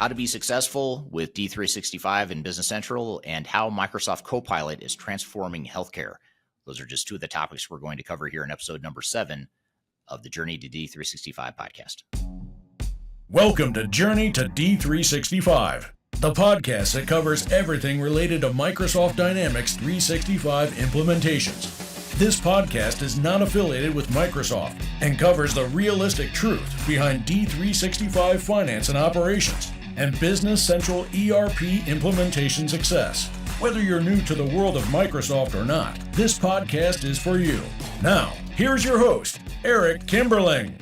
how to be successful with D365 and Business Central, and how Microsoft Copilot is transforming healthcare. Those are just two of the topics we're going to cover here in episode number 7 of the Journey to D365 podcast. Welcome to Journey to D365, the podcast that covers everything related to Microsoft Dynamics 365 implementations. This podcast is not affiliated with Microsoft and covers the realistic truth behind D365 finance and operations and Business Central ERP implementation success. Whether you're new to the world of Microsoft or not, this podcast is for you. Now, here's your host, Eric Kimberling.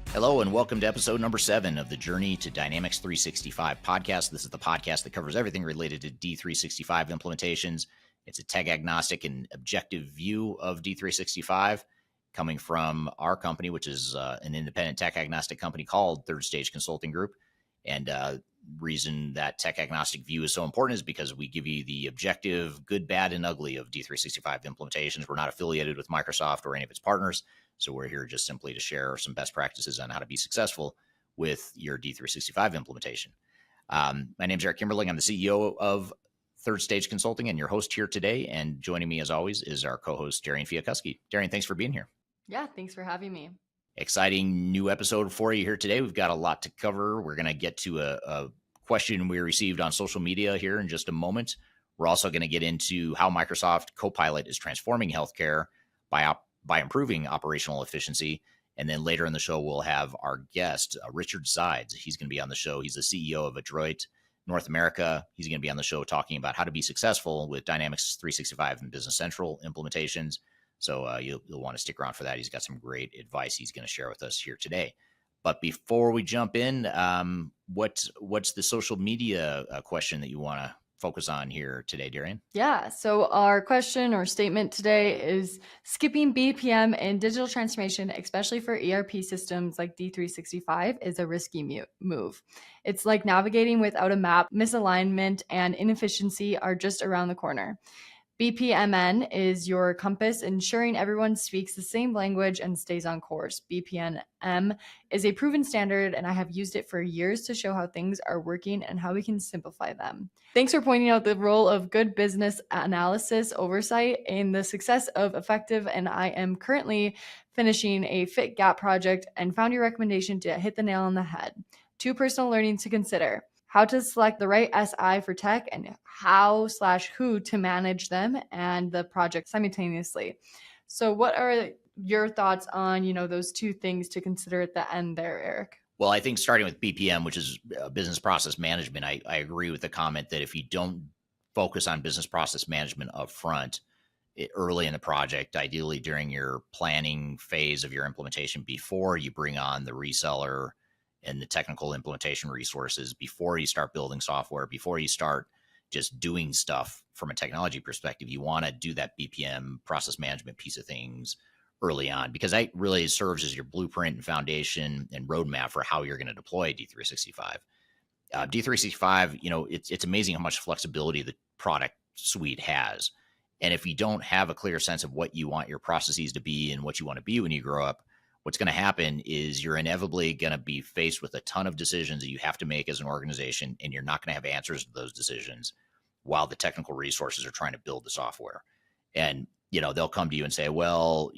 Hello and welcome to episode number 7 of the Journey to Dynamics 365 podcast. This is the podcast that covers everything related to D365 implementations. It's a tech agnostic and objective view of D365 coming from our company, which is an independent tech agnostic company called Third Stage Consulting Group. And reason that tech agnostic view is so important is because we give you the objective, good, bad, and ugly of D365 implementations. We're not affiliated with Microsoft or any of its partners. So we're here just simply to share some best practices on how to be successful with your D365 implementation. My name is Eric Kimberling. I'm the CEO of Third Stage Consulting and your host here today. And joining me as always is our co-host, Darian Fiakuski. Darian, thanks for being here. Yeah, thanks for having me. Exciting new episode for you here today. We've got a lot to cover. We're going to get to a question we received on social media here in just a moment. We're also going to get into how Microsoft Copilot is transforming healthcare by improving operational efficiency. And then later in the show, we'll have our guest, Richard Sides. He's going to be on the show. He's the CEO of Adroit North America. He's going to be on the show talking about how to be successful with Dynamics 365 and Business Central implementations. So you'll want to stick around for that. He's got some great advice he's going to share with us here today. But before we jump in, what's the social media question that you want to focus on here today, Darian? Yeah, so our question or statement today is skipping BPM in digital transformation, especially for ERP systems like D365, is a risky move. It's like navigating without a map. Misalignment and inefficiency are just around the corner. BPMN is your compass, ensuring everyone speaks the same language and stays on course. BPMN is a proven standard, and I have used it for years to show how things are working and how we can simplify them. Thanks for pointing out the role of good business analysis oversight in the success of effective, and I am currently finishing a fit gap project and found your recommendation to hit the nail on the head. 2 personal learnings to consider: how to select the right SI for tech and how/who to manage them and the project simultaneously. So what are your thoughts on, those 2 things to consider at the end there, Eric? Well, I think starting with BPM, which is business process management, I agree with the comment that if you don't focus on business process management up front, early in the project, ideally during your planning phase of your implementation, before you bring on the reseller and the technical implementation resources, before you start building software, before you start just doing stuff from a technology perspective, you want to do that BPM process management piece of things early on, because that really serves as your blueprint and foundation and roadmap for how you're going to deploy D365. D365, it's amazing how much flexibility the product suite has. And if you don't have a clear sense of what you want your processes to be and what you want to be when you grow up, what's going to happen is you're inevitably going to be faced with a ton of decisions that you have to make as an organization, and you're not going to have answers to those decisions while the technical resources are trying to build the software. And, they'll come to you and say, well,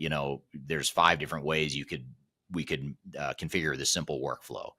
there's 5 different ways we could configure this simple workflow.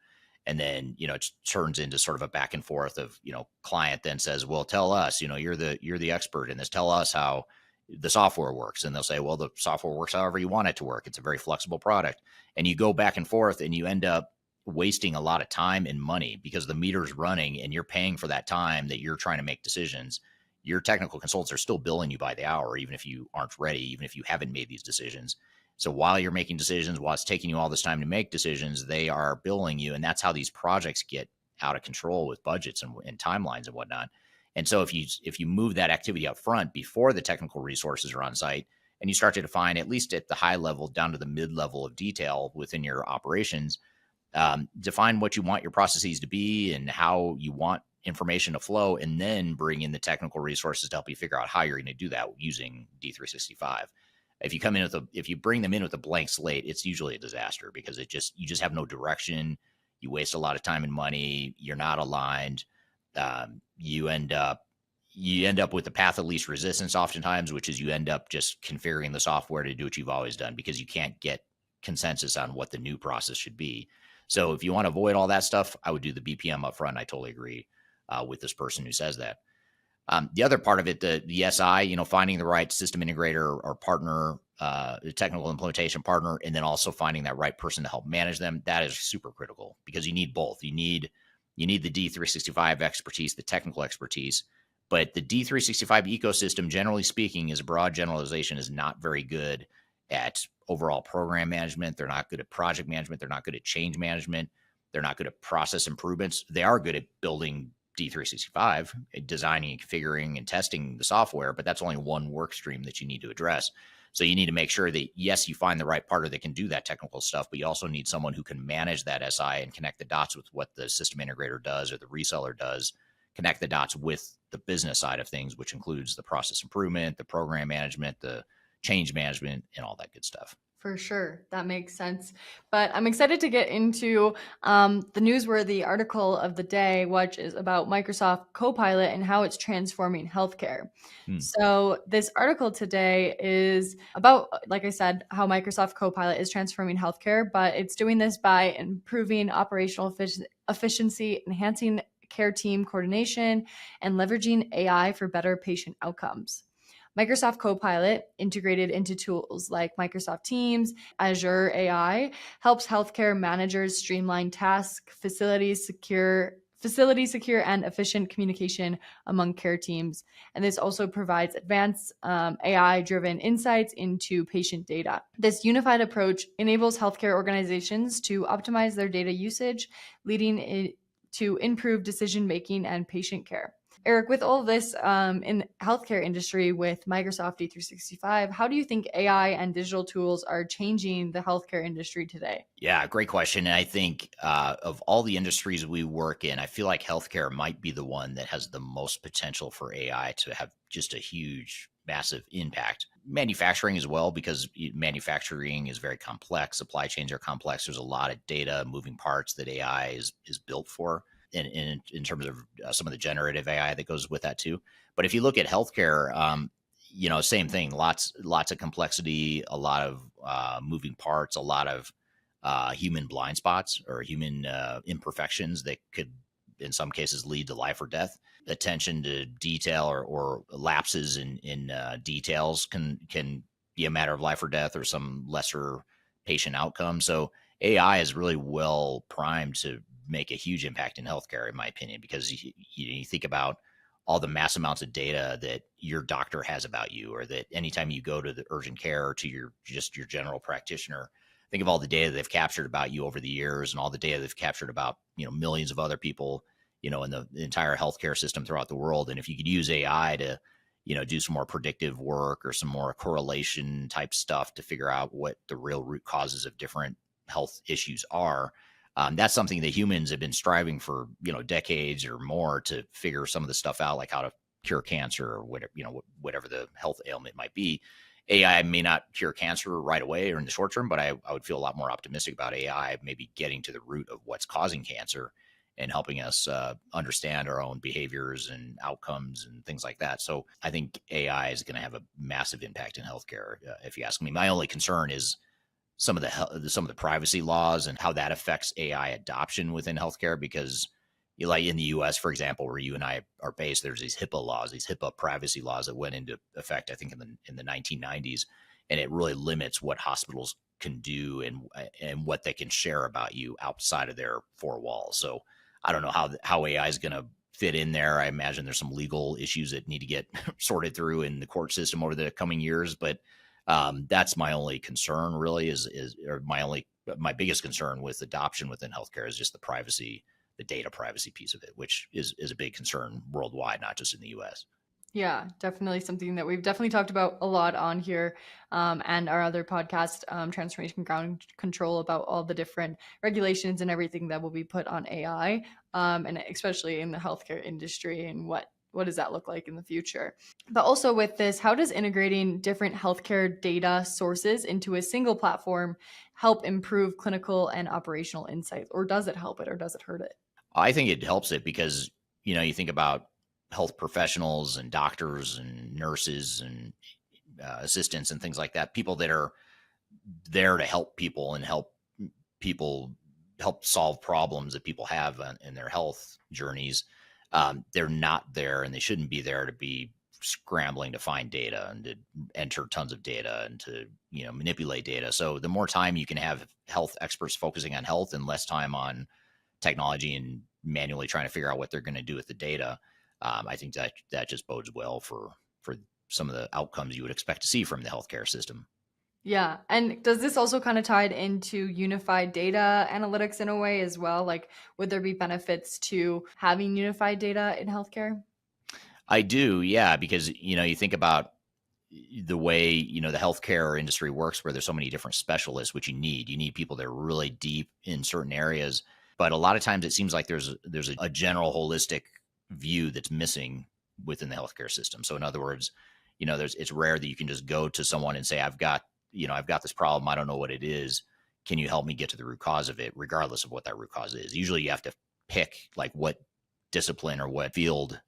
And then, it turns into sort of a back and forth of, client then says, well, tell us, you're the expert in this. Tell us how the software works. And they'll say, well, the software works however you want it to work. It's a very flexible product. And you go back and forth and you end up wasting a lot of time and money because the meter's running and you're paying for that time that you're trying to make decisions. Your technical consultants are still billing you by the hour, even if you aren't ready, even if you haven't made these decisions. So while you're making decisions, while it's taking you all this time to make decisions, they are billing you. And that's how these projects get out of control with budgets and timelines and whatnot. And so if you move that activity up front before the technical resources are on site, and you start to define, at least at the high level down to the mid level of detail within your operations, define what you want your processes to be and how you want information to flow, and then bring in the technical resources to help you figure out how you're going to do that using D365. If you bring them in with a blank slate, it's usually a disaster because you just have no direction. You waste a lot of time and money. You're not aligned. You end up with the path of least resistance oftentimes, which is you end up just configuring the software to do what you've always done because you can't get consensus on what the new process should be. So if you want to avoid all that stuff, I would do the BPM up front. I totally agree with this person who says that. The other part of it, the SI, finding the right system integrator or partner, technical implementation partner, and then also finding that right person to help manage them. That is super critical because you need both. You need the D365 expertise, the technical expertise, but the D365 ecosystem, generally speaking, is a broad generalization, is not very good at overall program management. They're not good at project management. They're not good at change management. They're not good at process improvements. They are good at building D365, designing, configuring, and testing the software, but that's only one work stream that you need to address. So you need to make sure that, yes, you find the right partner that can do that technical stuff, but you also need someone who can manage that SI and connect the dots with what the system integrator does or the reseller does, connect the dots with the business side of things, which includes the process improvement, the program management, the change management, and all that good stuff. For sure. That makes sense. But I'm excited to get into the newsworthy article of the day, which is about Microsoft Copilot and how it's transforming healthcare. So this article today is about, like I said, how Microsoft Copilot is transforming healthcare, but it's doing this by improving operational efficiency, enhancing care team coordination, and leveraging AI for better patient outcomes. Microsoft Copilot, integrated into tools like Microsoft Teams, Azure AI, helps healthcare managers streamline tasks, facilities secure, and efficient communication among care teams. And this also provides advanced AI-driven insights into patient data. This unified approach enables healthcare organizations to optimize their data usage, leading to improved decision-making and patient care. Eric, with all this in the healthcare industry with Microsoft D365, how do you think AI and digital tools are changing the healthcare industry today? Yeah, great question. And I think of all the industries we work in, I feel like healthcare might be the one that has the most potential for AI to have just a huge, massive impact. Manufacturing as well, because manufacturing is very complex. Supply chains are complex. There's a lot of data, moving parts that AI is built for. In terms of some of the generative AI that goes with that too. But if you look at healthcare, same thing, lots of complexity, a lot of moving parts, a lot of human blind spots or human imperfections that could, in some cases, lead to life or death. Attention to detail or lapses in details can be a matter of life or death or some lesser patient outcome. So AI is really well primed to make a huge impact in healthcare, in my opinion, because you think about all the mass amounts of data that your doctor has about you, or that anytime you go to the urgent care or to your general practitioner, think of all the data they've captured about you over the years and all the data they've captured about, millions of other people, in the entire healthcare system throughout the world. And if you could use AI to, do some more predictive work or some more correlation type stuff to figure out what the real root causes of different health issues are, that's something that humans have been striving for, decades or more to figure some of the stuff out, like how to cure cancer or whatever, whatever the health ailment might be. AI may not cure cancer right away or in the short term, but I would feel a lot more optimistic about AI maybe getting to the root of what's causing cancer and helping us understand our own behaviors and outcomes and things like that. So I think AI is going to have a massive impact in healthcare, if you ask me. My only concern is some of the privacy laws and how that affects AI adoption within healthcare, because like in the US, for example, where you and I are based, there's these HIPAA laws, these HIPAA privacy laws that went into effect, I think in the 1990s, and it really limits what hospitals can do and what they can share about you outside of their four walls. So I don't know how AI is going to fit in there. I imagine there's some legal issues that need to get sorted through in the court system over the coming years, but that's my only concern really or my biggest concern with adoption within healthcare is just the data privacy piece of it, which is a big concern worldwide, not just in the US. Yeah, definitely something that we've definitely talked about a lot on here and our other podcast, Transformation Ground Control, about all the different regulations and everything that will be put on AI, and especially in the healthcare industry and what does that look like in the future? But also with this, how does integrating different healthcare data sources into a single platform help improve clinical and operational insights? Or does it help it, or does it hurt it? I think it helps it because, you think about health professionals and doctors and nurses and assistants and things like that, people that are there to help people and people help solve problems that people have in their health journeys. They're not there, and they shouldn't be there to be scrambling to find data and to enter tons of data and to manipulate data. So the more time you can have health experts focusing on health and less time on technology and manually trying to figure out what they're going to do with the data, I think that just bodes well for some of the outcomes you would expect to see from the healthcare system. Yeah. And does this also kind of tied into unified data analytics in a way as well? Like, would there be benefits to having unified data in healthcare? I do, yeah, because you think about the way the healthcare industry works, where there's so many different specialists, which you need people that are really deep in certain areas. But a lot of times it seems like there's a general holistic view that's missing within the healthcare system. So in other words, it's rare that you can just go to someone and say, I've got this problem. I don't know what it is. Can you help me get to the root cause of it, regardless of what that root cause is? Usually you have to pick like what discipline or what field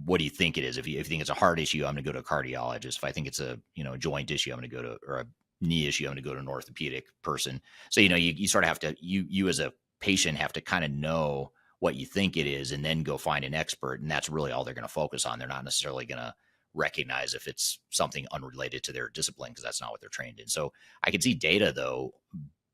what do you think it is? If you think it's a heart issue, I'm going to go to a cardiologist. If I think it's a joint issue, I'm going to go to, or a knee issue, I'm going to go to an orthopedic person. So you sort of have to, you as a patient have to kind of know what you think it is and then go find an expert. And that's really all they're going to focus on. They're not necessarily going to recognize if it's something unrelated to their discipline, because that's not what they're trained in. So I could see data, though,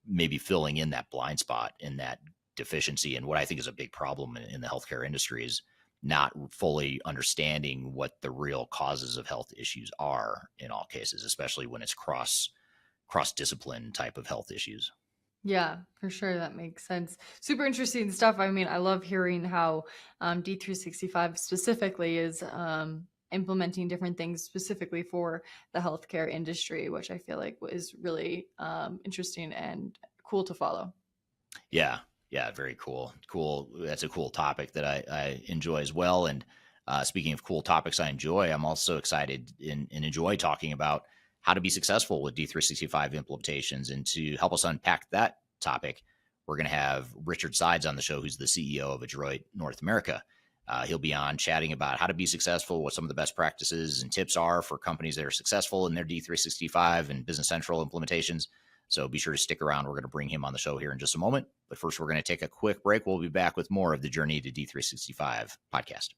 maybe filling in that blind spot in that deficiency. And what I think is a big problem in the healthcare industry is not fully understanding what the real causes of health issues are in all cases, especially when it's cross discipline type of health issues. Yeah, for sure. That makes sense. Super interesting stuff. I mean, I love hearing how D365 specifically is implementing different things specifically for the healthcare industry, which I feel like is really interesting and cool to follow. Yeah, very cool. That's a cool topic that I enjoy as well. And speaking of cool topics I enjoy, I'm also excited and enjoy talking about how to be successful with D365 implementations. And to help us unpack that topic, we're going to have Richard Sides on the show, who's the CEO of Adroit North America. He'll be on chatting about how to be successful, what some of the best practices and tips are for companies that are successful in their D365 and Business Central implementations. So be sure to stick around. We're going to bring him on the show here in just a moment. But first, we're going to take a quick break. We'll be back with more of the Journey to D365 podcast.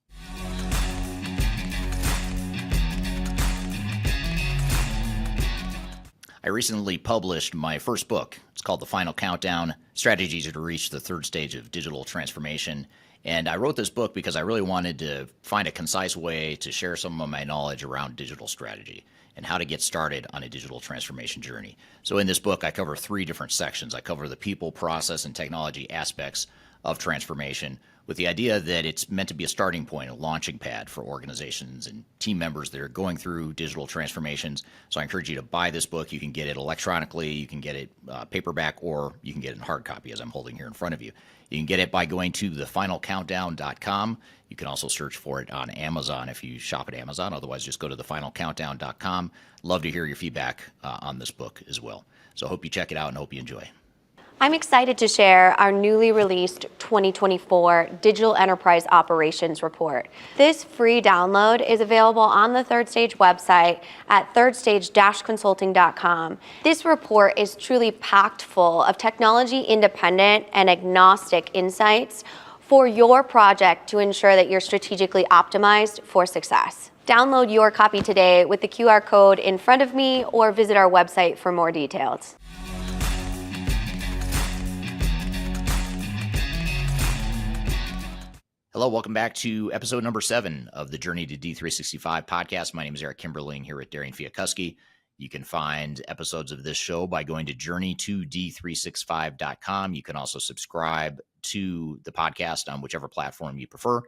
I recently published my first book. It's called The Final Countdown: Strategies to Reach the Third Stage of Digital Transformation. And I wrote this book because I really wanted to find a concise way to share some of my knowledge around digital strategy and how to get started on a digital transformation journey. So in this book, I cover 3 different sections. I cover the people, process, and technology aspects of transformation, with the idea that it's meant to be a starting point, a launching pad for organizations and team members that are going through digital transformations. So I encourage you to buy this book. You can get it electronically, you can get it paperback, or you can get it in hard copy, as I'm holding here in front of you. You can get it by going to thefinalcountdown.com. You can also search for it on Amazon if you shop at Amazon. Otherwise, just go to thefinalcountdown.com. Love to hear your feedback on this book as well. So hope you check it out and hope you enjoy. I'm excited to share our newly released 2024 Digital Enterprise Operations Report. This free download is available on the Third Stage website at thirdstage-consulting.com. This report is truly packed full of technology-independent and agnostic insights for your project to ensure that you're strategically optimized for success. Download your copy today with the QR code in front of me, or visit our website for more details. Hello, welcome back to episode number 7 of the Journey to D365 podcast. My name is Eric Kimberling here at Daring Fiakuski. You can find episodes of this show by going to journey2d365.com. You can also subscribe to the podcast on whichever platform you prefer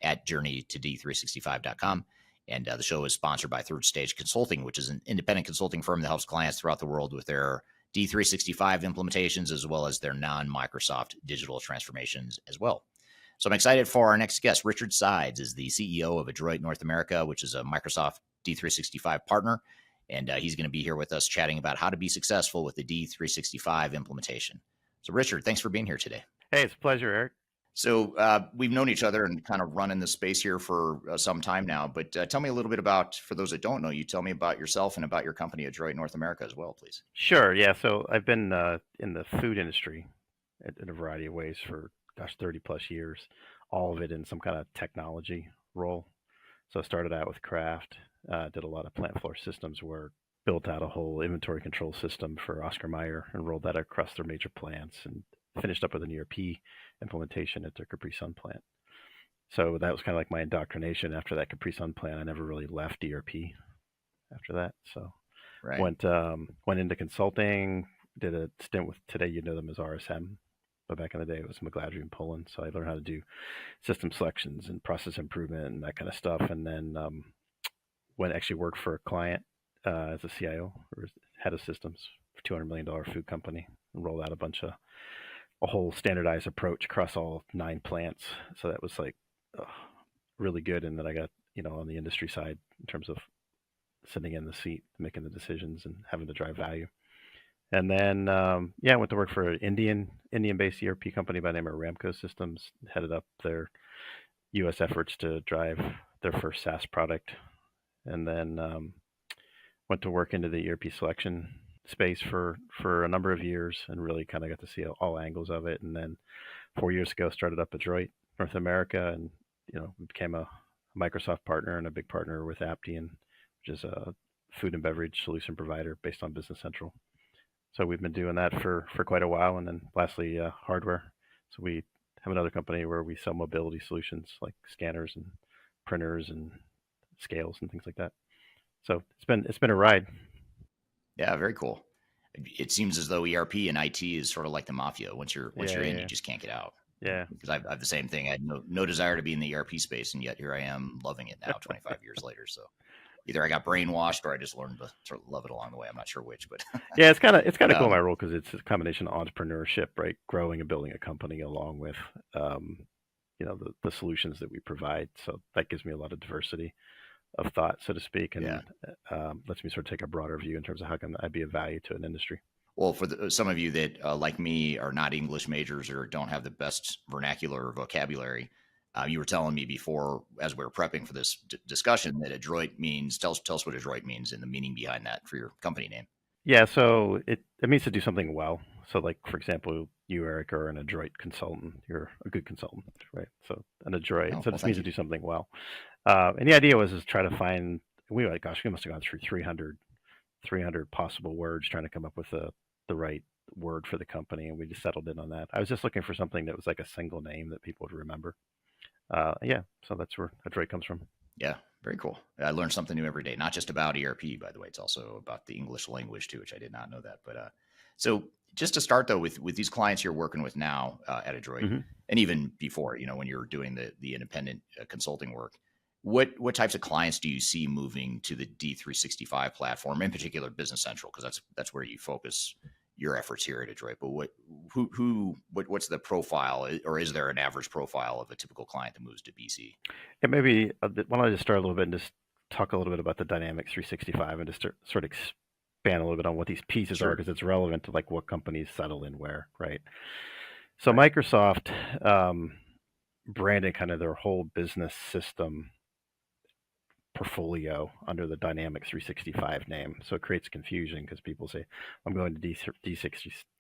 at journeytod365.com. And the show is sponsored by Third Stage Consulting, which is an independent consulting firm that helps clients throughout the world with their D365 implementations, as well as their non-Microsoft digital transformations as well. So I'm excited for our next guest. Richard Sides is the CEO of Adroit North America, which is a Microsoft D365 partner. And he's going to be here with us chatting about how to be successful with the D365 implementation. So Richard, thanks for being here today. Hey, it's a pleasure, Eric. So we've known each other and kind of run in this space here for some time now, but tell me a little bit about, for those that don't know you, tell me about yourself and about your company, Adroit North America as well, please. Sure. Yeah. So I've been in the food industry in a variety of ways for, 30 plus years, all of it in some kind of technology role. So I started out with Kraft, did a lot of plant floor systems work, built out a whole inventory control system for Oscar Mayer and rolled that across their major plants, and finished up with an ERP implementation at their Capri Sun plant. So that was kind of like my indoctrination. After that Capri Sun plant, I never really left ERP after that. So Right. went into consulting, did a stint with, today you know them as RSM, but back in the day it was McGladrey and Pullen. So I learned how to do system selections and process improvement and that kind of stuff. And then went actually worked for a client as a CIO or head of systems for $200 million food company, and rolled out a whole standardized approach across all 9 plants. So that was like really good. And then I got, on the industry side in terms of sitting in the seat, making the decisions and having to drive value. And then, I went to work for an Indian-based ERP company by the name of Ramco Systems, headed up their U.S. efforts to drive their first SaaS product. And then went to work into the ERP selection space for a number of years and really kind of got to see all angles of it. And then 4 years ago, started up Adroit North America, and we became a Microsoft partner and a big partner with Appian, which is a food and beverage solution provider based on Business Central. So we've been doing that for quite a while. And then lastly, hardware. So we have another company where we sell mobility solutions like scanners and printers and scales and things like that. So it's been a ride. Yeah, very cool. It seems as though ERP and IT is sort of like the mafia. Once you're in, you just can't get out. Yeah. Because I have the same thing. I had no desire to be in the ERP space, and yet here I am loving it now, 25 years later. So either I got brainwashed or I just learned to sort of love it along the way. I'm not sure which, but yeah, it's kind of cool in my role because it's a combination of entrepreneurship, right? Growing and building a company along with, the solutions that we provide. So that gives me a lot of diversity of thought, so to speak, and lets me sort of take a broader view in terms of how can I be of value to an industry. Well, for some of you that, like me, are not English majors or don't have the best vernacular or vocabulary, you were telling me before, as we were prepping for this discussion, that Adroit means, tell us what Adroit means and the meaning behind that for your company name. Yeah, so it means to do something well. So like, for example, you, Eric, are an Adroit consultant. You're a good consultant, right? So an Adroit. So this means to do something well. And the idea was try to find, we must have gone through 300 possible words trying to come up with the right word for the company. And we just settled in on that. I was just looking for something that was like a single name that people would remember. So that's where Adroit comes from. Yeah, very cool. I learned something new every day, not just about ERP, by the way. It's also about the English language too, which I did not know that. But so just to start though, with these clients you're working with now at Adroit, and even before, when you're doing the independent consulting work, what types of clients do you see moving to the D365 platform, in particular Business Central, because that's where you focus your efforts here at Adroit? But what's the profile, or is there an average profile of a typical client that moves to BC? Yeah, maybe why don't I just start a little bit and just talk a little bit about the Dynamics 365 and just sort of expand a little bit on what these pieces are, because it's relevant to like what companies settle in where, right? So Microsoft branded kind of their whole business system portfolio under the Dynamics 365 name. So it creates confusion because people say, I'm going to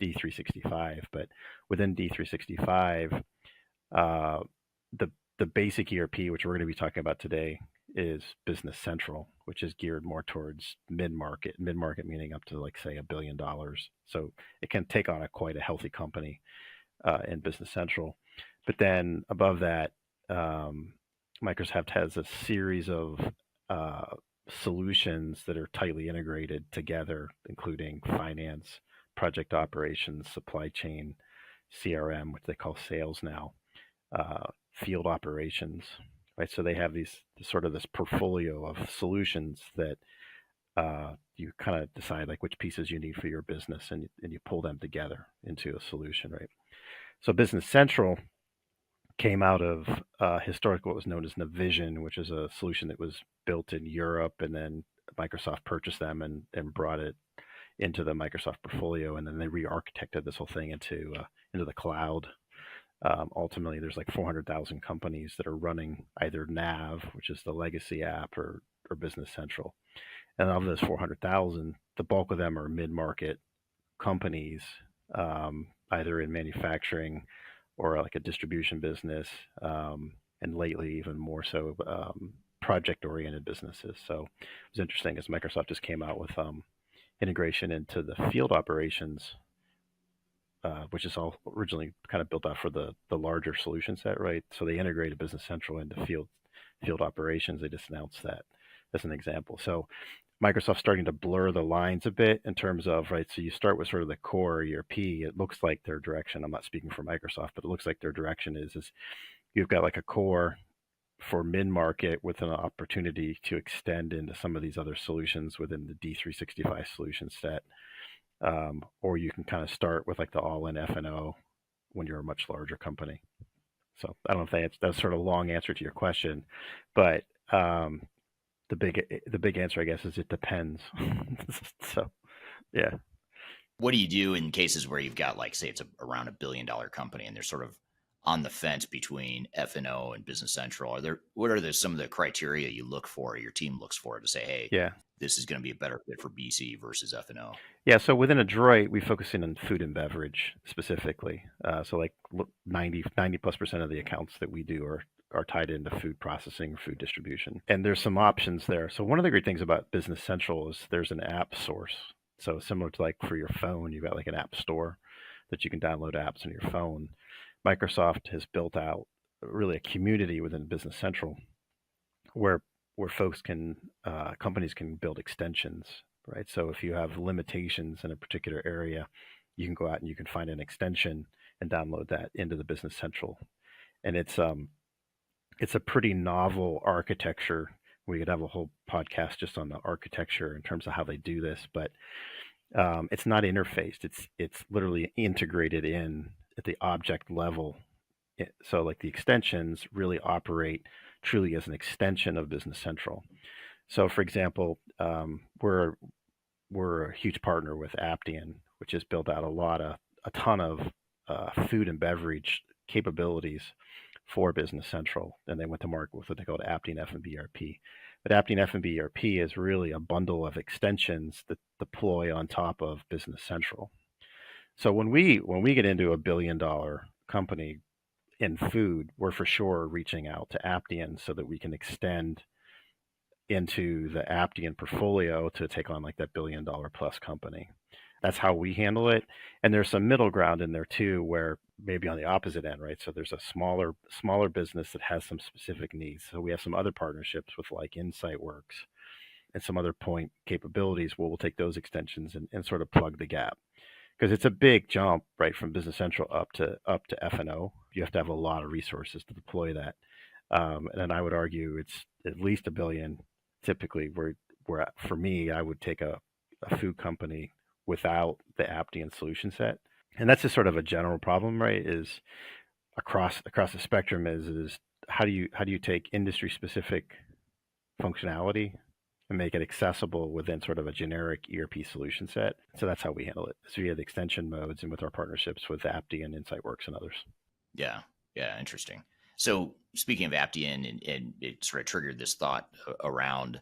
D365, but within D365, the basic ERP, which we're going to be talking about today, is Business Central, which is geared more towards mid-market meaning up to like, say, $1 billion. So it can take on quite a healthy company in Business Central. But then above that, Microsoft has a series of solutions that are tightly integrated together, including finance, project operations, supply chain, CRM, which they call sales now, field operations, right? So they have this portfolio of solutions that you kind of decide like which pieces you need for your business, and you pull them together into a solution, right? So Business Central came out of historically what was known as Navision, which is a solution that was built in Europe, and then Microsoft purchased them and brought it into the Microsoft portfolio, and then they re-architected this whole thing into the cloud. Ultimately, there's like 400,000 companies that are running either Nav, which is the legacy app, or Business Central. And of those 400,000, the bulk of them are mid-market companies, either in manufacturing or like a distribution business, and lately even more so project-oriented businesses. So it was interesting as Microsoft just came out with integration into the field operations, which is all originally kind of built out for the larger solution set, right? So they integrated Business Central into field operations. They just announced that as an example. So Microsoft's starting to blur the lines a bit in terms of, right, so you start with sort of the core ERP. It looks like their direction, I'm not speaking for Microsoft, but it looks like their direction is you've got like a core for mid-market with an opportunity to extend into some of these other solutions within the D365 solution set. Or you can kind of start with like the all-in F&O when you're a much larger company. So I don't know if that's sort of a long answer to your question, but the big answer, I guess, is it depends. So, yeah. What do you do in cases where you've got, like, say it's around $1 billion company and they're sort of on the fence between F&O and Business Central? What are some of the criteria you look for, your team looks for to say, hey, yeah, this is going to be a better fit for BC versus F&O? Yeah, so within Adroit, we focus in on food and beverage specifically. So like 90 plus % of the accounts that we do are tied into food processing, food distribution. And there's some options there. So one of the great things about Business Central is there's an app source. So similar to like for your phone, you've got like an app store that you can download apps on your phone. Microsoft has built out really a community within Business Central where folks companies can build extensions, right? So if you have limitations in a particular area, you can go out and you can find an extension and download that into the Business Central. And it's a pretty novel architecture. We could have a whole podcast just on the architecture in terms of how they do this, but it's not interfaced. It's literally integrated in at the object level. So like the extensions really operate truly as an extension of Business Central. So for example, we're a huge partner with Appian, which has built out a ton of food and beverage capabilities for Business Central, and they went to market with what they called Appian F&B ERP. But Appian F&B ERP is really a bundle of extensions that deploy on top of Business Central. So when we get into $1 billion company in food, we're for sure reaching out to Appian so that we can extend into the Appian portfolio to take on like that $1 billion plus company. That's how we handle it. And there's some middle ground in there too, where maybe on the opposite end, right? So there's a smaller business that has some specific needs. So we have some other partnerships with like InsightWorks and some other point capabilities where we'll take those extensions and sort of plug the gap. Because it's a big jump, right, from Business Central up to F&O. You have to have a lot of resources to deploy that. And I would argue it's at least $1 billion. Typically, we're at, for me, I would take a food company without the Appian solution set. And that's just sort of a general problem, right? Is across the spectrum is how do you take industry specific functionality and make it accessible within sort of a generic ERP solution set. So that's how we handle it. So we have extension modes and with our partnerships with Appian, InsightWorks, and others. Yeah, interesting. So speaking of Appian, and it sort of triggered this thought around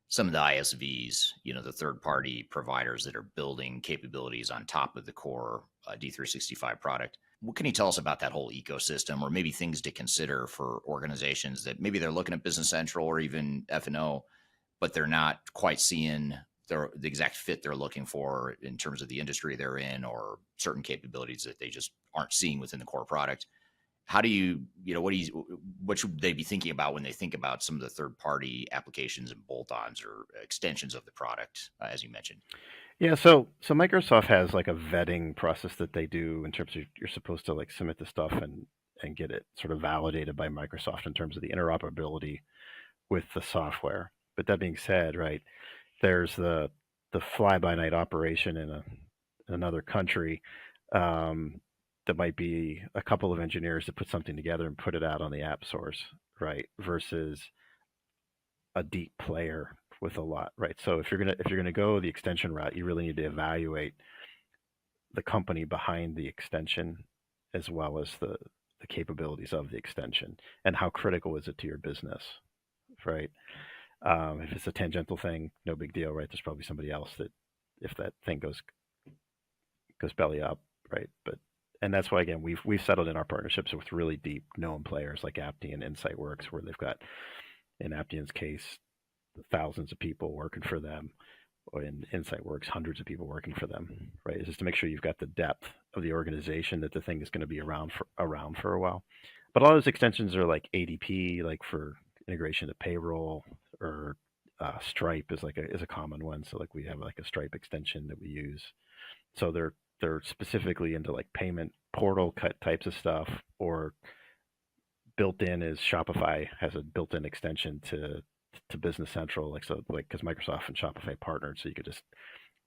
some of the ISVs, the third-party providers that are building capabilities on top of the core D365 product. What can you tell us about that whole ecosystem, or maybe things to consider for organizations that maybe they're looking at Business Central or even F&O, but they're not quite seeing the exact fit they're looking for in terms of the industry they're in, or certain capabilities that they just aren't seeing within the core product? How do you, what should they be thinking about when they think about some of the third-party applications and bolt-ons or extensions of the product, as you mentioned? Yeah, so Microsoft has like a vetting process that they do in terms of you're supposed to like submit the stuff and get it sort of validated by Microsoft in terms of the interoperability with the software. But that being said, right, there's the fly-by-night operation in another country. that might be a couple of engineers that put something together and put it out on the app source, right? Versus a deep player with a lot, right? So if you're gonna go the extension route, you really need to evaluate the company behind the extension as well as the capabilities of the extension and how critical is it to your business, right? If it's a tangential thing, no big deal, right? There's probably somebody else that if that thing goes belly up, right? And that's why again we've settled in our partnerships with really deep known players like Appian and InsightWorks, where they've got, in Appian's case, thousands of people working for them, or in InsightWorks, hundreds of people working for them, right? It's just to make sure you've got the depth of the organization that the thing is going to be around for a while. But all those extensions are like ADP, like for integration to payroll, or Stripe is a common one. So like we have like a Stripe extension that we use. So they're specifically into like payment portal cut types of stuff, or built in is Shopify has a built-in extension to Business Central, because Microsoft and Shopify partnered, so you could just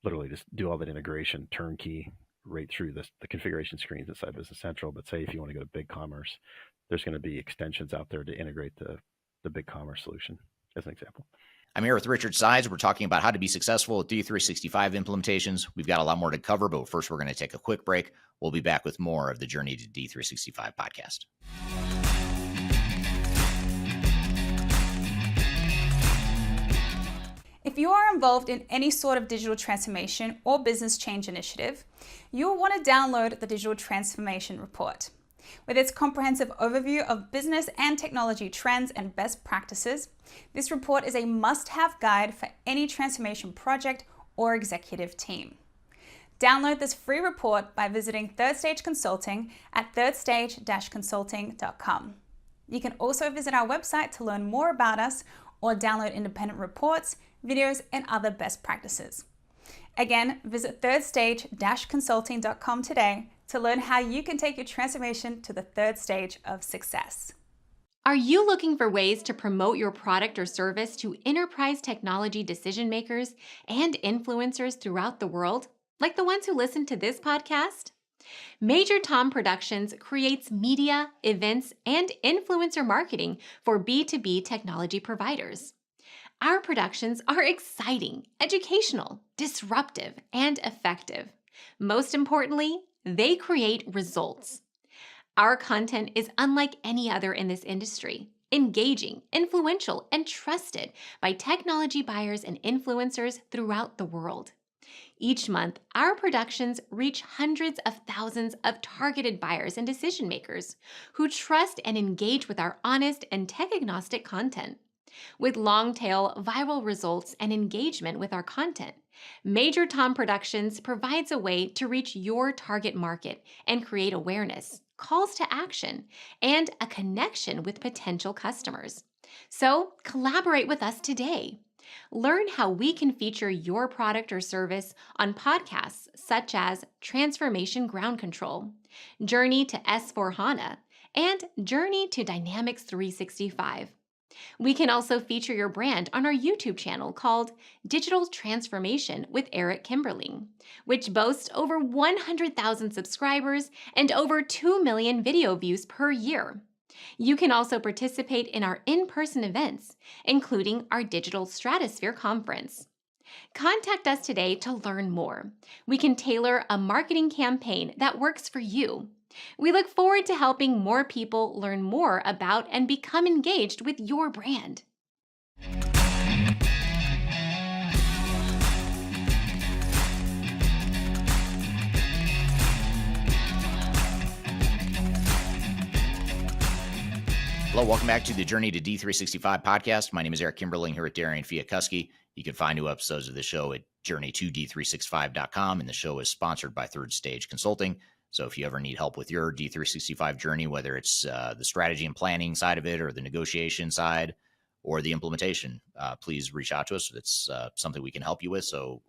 literally just do all that integration turnkey right through the configuration screens inside Business Central. But say if you want to go to BigCommerce, there's going to be extensions out there to integrate the BigCommerce solution, as an example. I'm here with Richard Sides. We're talking about how to be successful with D365 implementations. We've got a lot more to cover, but first we're going to take a quick break. We'll be back with more of the Journey to D365 podcast. If you are involved in any sort of digital transformation or business change initiative, you will want to download the Digital Transformation Report. With its comprehensive overview of business and technology trends and best practices, this report is a must-have guide for any transformation project or executive team. Download this free report by visiting Third Stage Consulting at thirdstage-consulting.com. You can also visit our website to learn more about us or download independent reports, videos, and other best practices. Again, visit thirdstage-consulting.com today to learn how you can take your transformation to the third stage of success. Are you looking for ways to promote your product or service to enterprise technology decision makers and influencers throughout the world, like the ones who listen to this podcast? Major Tom Productions creates media, events, and influencer marketing for B2B technology providers. Our productions are exciting, educational, disruptive, and effective. Most importantly, they create results. Our content is unlike any other in this industry, engaging, influential, and trusted by technology buyers and influencers throughout the world. Each month, our productions reach hundreds of thousands of targeted buyers and decision makers who trust and engage with our honest and tech-agnostic content. With long-tail viral results and engagement with our content, Major Tom Productions provides a way to reach your target market and create awareness, calls to action, and a connection with potential customers. So collaborate with us today. Learn how we can feature your product or service on podcasts such as Transformation Ground Control, Journey to S/4HANA, and Journey to Dynamics 365. We can also feature your brand on our YouTube channel called Digital Transformation with Eric Kimberling, which boasts over 100,000 subscribers and over 2 million video views per year. You can also participate in our in-person events, including our Digital Stratosphere Conference. Contact us today to learn more. We can tailor a marketing campaign that works for you. We look forward to helping more people learn more about and become engaged with your brand. Hello, welcome back to the Journey to D365 podcast. My name is Eric Kimberling here at Darian Fiakuski. You can find new episodes of the show at journey2d365.com, and the show is sponsored by Third Stage Consulting. So if you ever need help with your D365 journey, whether it's the strategy and planning side of it or the negotiation side or the implementation, please reach out to us. It's something we can help you with. So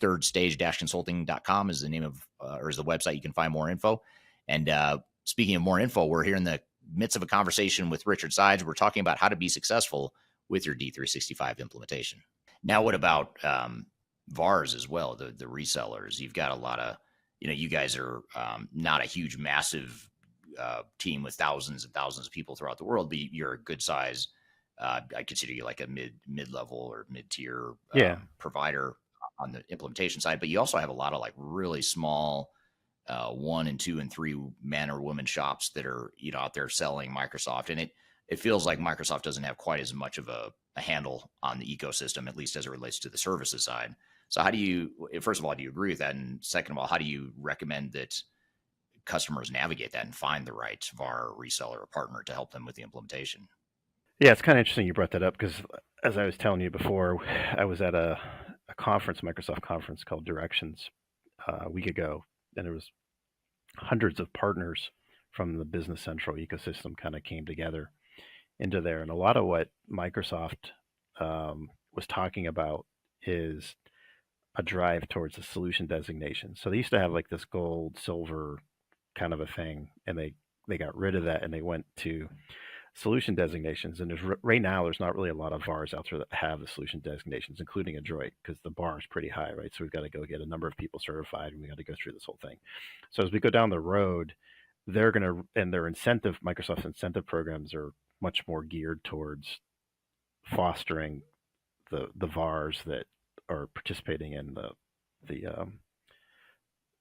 thirdstage-consulting.com is the name of, or is the website you can find more info. And speaking of more info, we're here in the midst of a conversation with Richard Sides. We're talking about how to be successful with your D365 implementation. Now, what about VARs as well, the resellers? You've got a lot of you guys are not a huge, massive team with thousands and thousands of people throughout the world, but you're a good size. I consider you like a mid-level or mid-tier provider on the implementation side, but you also have a lot of like really small 1 and 2 and 3 man or woman shops that are out there selling Microsoft, and it feels like Microsoft doesn't have quite as much of a handle on the ecosystem, at least as it relates to the services side. So how do you, first of all, do you agree with that? And second of all, how do you recommend that customers navigate that and find the right VAR, reseller, or partner to help them with the implementation? Yeah, it's kind of interesting you brought that up because, as I was telling you before, I was at a conference, Microsoft conference called Directions a week ago, and there was hundreds of partners from the Business Central ecosystem kind of came together into there. And a lot of what Microsoft was talking about is a drive towards a solution designation. So they used to have like this gold, silver kind of a thing, and they got rid of that and they went to solution designations. And right now there's not really a lot of VARs out there that have the solution designations, including Adroit, because the bar is pretty high, right? So we've got to go get a number of people certified, and we got to go through this whole thing. So as we go down the road, they're going to, and their incentive, Microsoft's incentive programs are much more geared towards fostering the VARs that are participating in the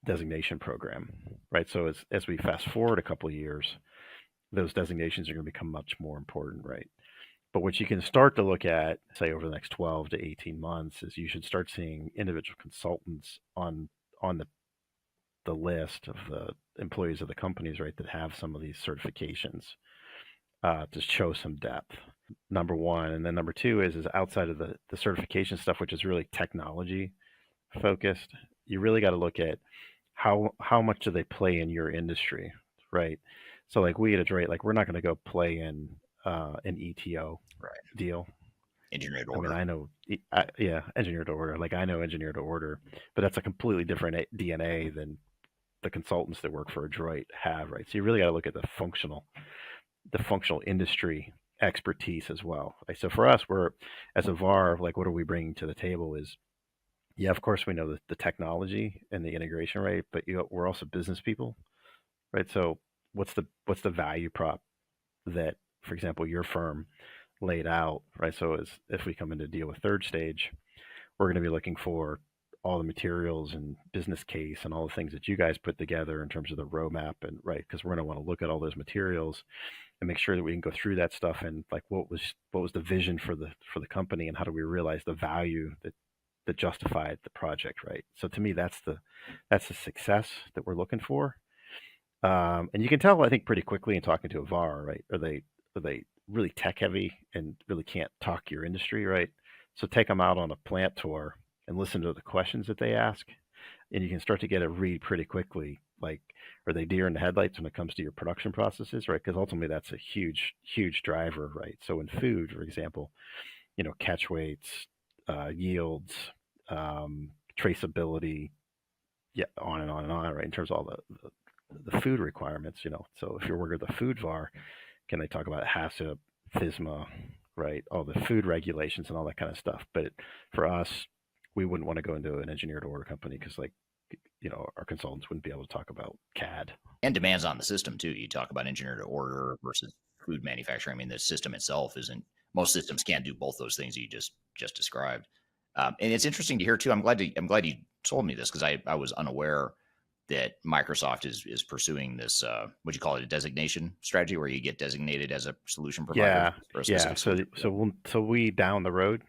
designation program, right? So as we fast forward a couple of years, those designations are going to become much more important, right? But what you can start to look at, say, over the next 12 to 18 months, is you should start seeing individual consultants on the list of the employees of the companies, right, that have some of these certifications to show some depth. Number one. And then number two is outside of the certification stuff, which is really technology focused, you really got to look at how much do they play in your industry, right? So like we at Adroit, like we're not going to go play in an ETO deal. Engineered order. I mean, engineered order. Like I know engineered order, but that's a completely different DNA than the consultants that work for Adroit have, right? So you really got to look at the functional industry expertise as well. Right? So for us, we're, as a VAR, like what are we bringing to the table is, yeah, of course we know the technology and the integration, right? But we're also business people, right? So what's the value prop that, for example, your firm laid out, right? So if we come in to deal with third stage, we're going to be looking for all the materials and business case and all the things that you guys put together in terms of the roadmap, and right, because we're going to want to look at all those materials and make sure that we can go through that stuff and like what was the vision for the company, and how do we realize the value that justified the project, right? So to me, that's the success that we're looking for. And you can tell, I think, pretty quickly in talking to a VAR, right? Are they really tech heavy and really can't talk your industry, right? So take them out on a plant tour and listen to the questions that they ask, and you can start to get a read pretty quickly. Like, are they deer in the headlights when it comes to your production processes, right? Because ultimately that's a huge driver, right? So in food, for example, catch weights, yields, traceability, yeah, on and on and on, right? In terms of all the food requirements, So if you're working with a food VAR, can they talk about HACCP, FSMA, right? All the food regulations and all that kind of stuff. But for us, we wouldn't want to go into an engineered order company because, our consultants wouldn't be able to talk about CAD. And demands on the system too. You talk about engineered order versus food manufacturing. I mean, the system itself isn't. Most systems can't do both those things that you just described. And it's interesting to hear too. I'm glad you told me this, because I was unaware that Microsoft is pursuing this. Would you call it a designation strategy, where you get designated as a solution provider? Yeah. So we down the road,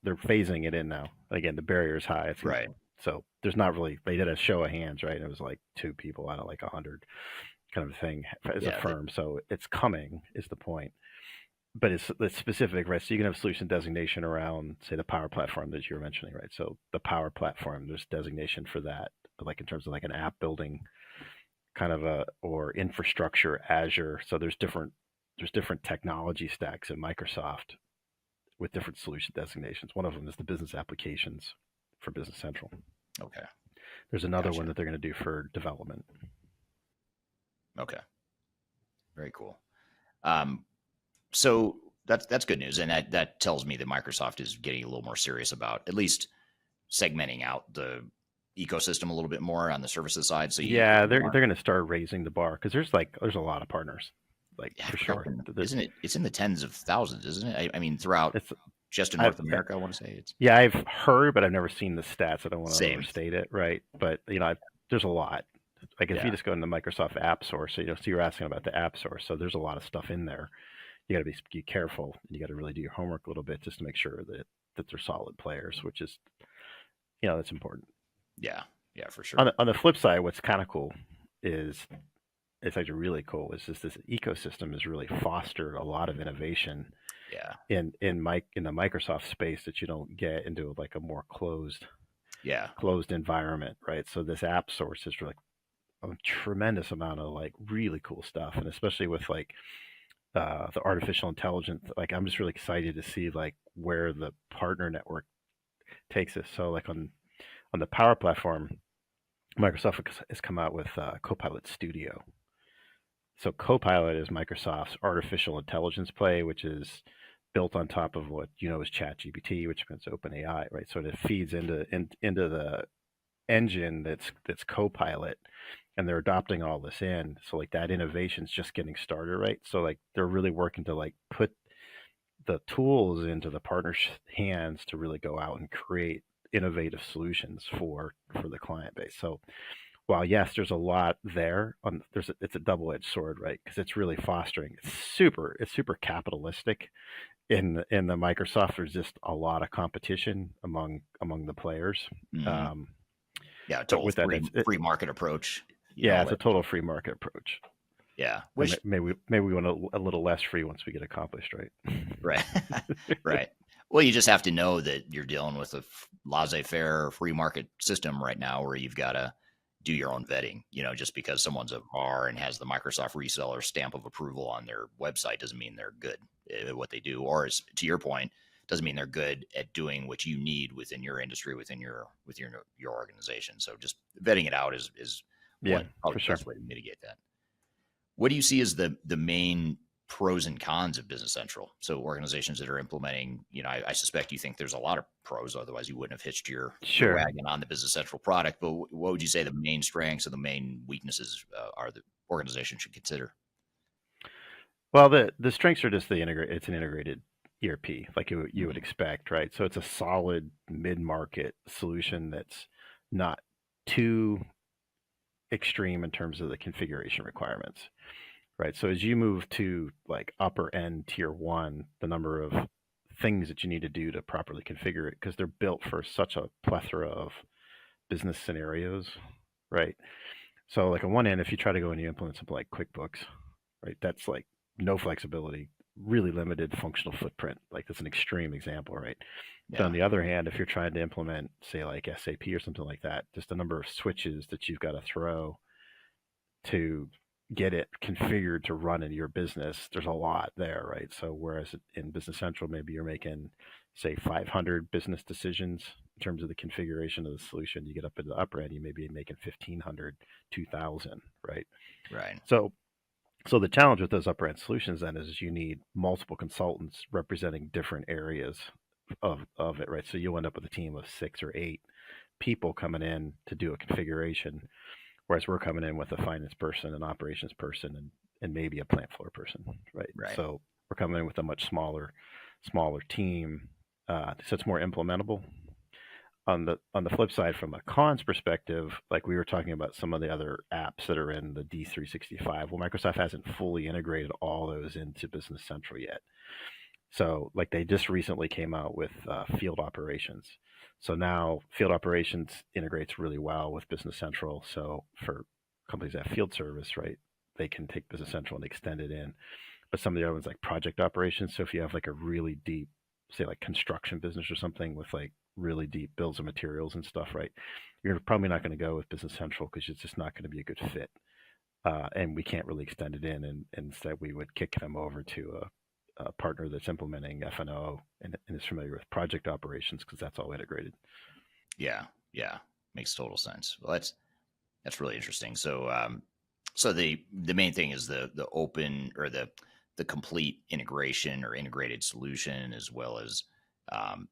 they're phasing it in now. Again, the barrier is high. Right. So there's not really. They did a show of hands, right? It was like 2 people out of like 100, kind of a thing as a firm. So it's coming, is the point. But it's specific, right? So you can have solution designation around, say, the Power Platform that you were mentioning, right? So the Power Platform, there's designation for that, like in terms of like an app building kind of or infrastructure, Azure. So there's different technology stacks in Microsoft with different solution designations. One of them is the business applications for Business Central. Okay. There's another one that they're going to do for development. Okay. Very cool. So that's good news, and that tells me that Microsoft is getting a little more serious about at least segmenting out the ecosystem a little bit more on the services side. So they're going to start raising the bar because there's a lot of partners, for sure. Isn't it? It's in the tens of thousands, isn't it? I mean, throughout just in North America, I want to say it's. Yeah, I've heard, but I've never seen the stats. I don't want to Same. overstate it, right? But there's a lot. Like if you just go into Microsoft App Store, so you're asking about the App Store, so there's a lot of stuff in there. You got to be careful. You got to really do your homework a little bit just to make sure that they're solid players, which is, that's important. Yeah, for sure. On the flip side, what's kind of cool is, it's actually really cool, is just this ecosystem has really fostered a lot of innovation. Yeah. In the Microsoft space that you don't get into like a more closed environment, right? So this app source is like a tremendous amount of like really cool stuff, and especially with like the artificial intelligence. Like I'm just really excited to see like where the partner network takes us. So like on the Power Platform, Microsoft has come out with Copilot Studio. So Copilot is Microsoft's artificial intelligence play, which is built on top of what is ChatGPT, which is OpenAI, right? So it feeds into the engine that's Copilot, and they're adopting all this in. So like that innovation's just getting started, right? So like they're really working to like put the tools into the partners' hands to really go out and create innovative solutions for the client base. So while yes, there's a lot there, it's a double-edged sword, right? Because it's really fostering. It's super capitalistic. In the Microsoft, there's just a lot of competition among the players. Mm-hmm. Total free market approach. It's a total free market approach. Yeah, which maybe we want a little less free once we get accomplished, right? Right, right. Well, you just have to know that you're dealing with a laissez-faire free market system right now, where you've got to do your own vetting. Just because someone's a VAR and has the Microsoft reseller stamp of approval on their website doesn't mean they're good at what they do, or to your point, doesn't mean they're good at doing what you need within your industry, within your organization. So just vetting it out is for sure. The best way to mitigate that. What do you see as the main pros and cons of Business Central? So organizations that are implementing, I suspect you think there's a lot of pros, otherwise you wouldn't have hitched your wagon on the Business Central product. But what would you say the main strengths or the main weaknesses are that organizations should consider? Well, the strengths are just it's an integrated ERP, like you would expect, right? So it's a solid mid-market solution that's not too extreme in terms of the configuration requirements, right? So as you move to like upper end tier 1, the number of things that you need to do to properly configure it, because they're built for such a plethora of business scenarios, right? So like on one end, if you try to go and you implement something like QuickBooks, right, that's like no flexibility, really limited functional footprint. Like that's an extreme example, right? Yeah. But on the other hand, if you're trying to implement, say, like SAP or something like that, just the number of switches that you've got to throw to get it configured to run in your business, there's a lot there, right? So whereas in Business Central, maybe you're making, say, 500 business decisions in terms of the configuration of the solution, you get up into the upper end, you may be making 1,500, 2,000, right? Right. So the challenge with those upper end solutions then is you need multiple consultants representing different areas of it, right? So you'll end up with a team of 6 or 8 people coming in to do a configuration, whereas we're coming in with a finance person, an operations person, and maybe a plant floor person, right? So we're coming in with a much smaller team, so it's more implementable. On the flip side, from a cons perspective, like we were talking about some of the other apps that are in the D365, well, Microsoft hasn't fully integrated all those into Business Central yet. So like they just recently came out with field operations. So now field operations integrates really well with Business Central. So for companies that have field service, right, they can take Business Central and extend it in. But some of the other ones like project operations. So if you have like a really deep, say like construction business or something with like really deep bills of materials and stuff, right, you're probably not going to go with Business Central because it's just not going to be a good fit. And we can't really extend it in, and instead we would kick them over to a partner that's implementing F&O and is familiar with project operations, because that's all integrated. Yeah, makes total sense. Well, that's really interesting. So so the main thing is the open, or the complete integration or integrated solution, as well as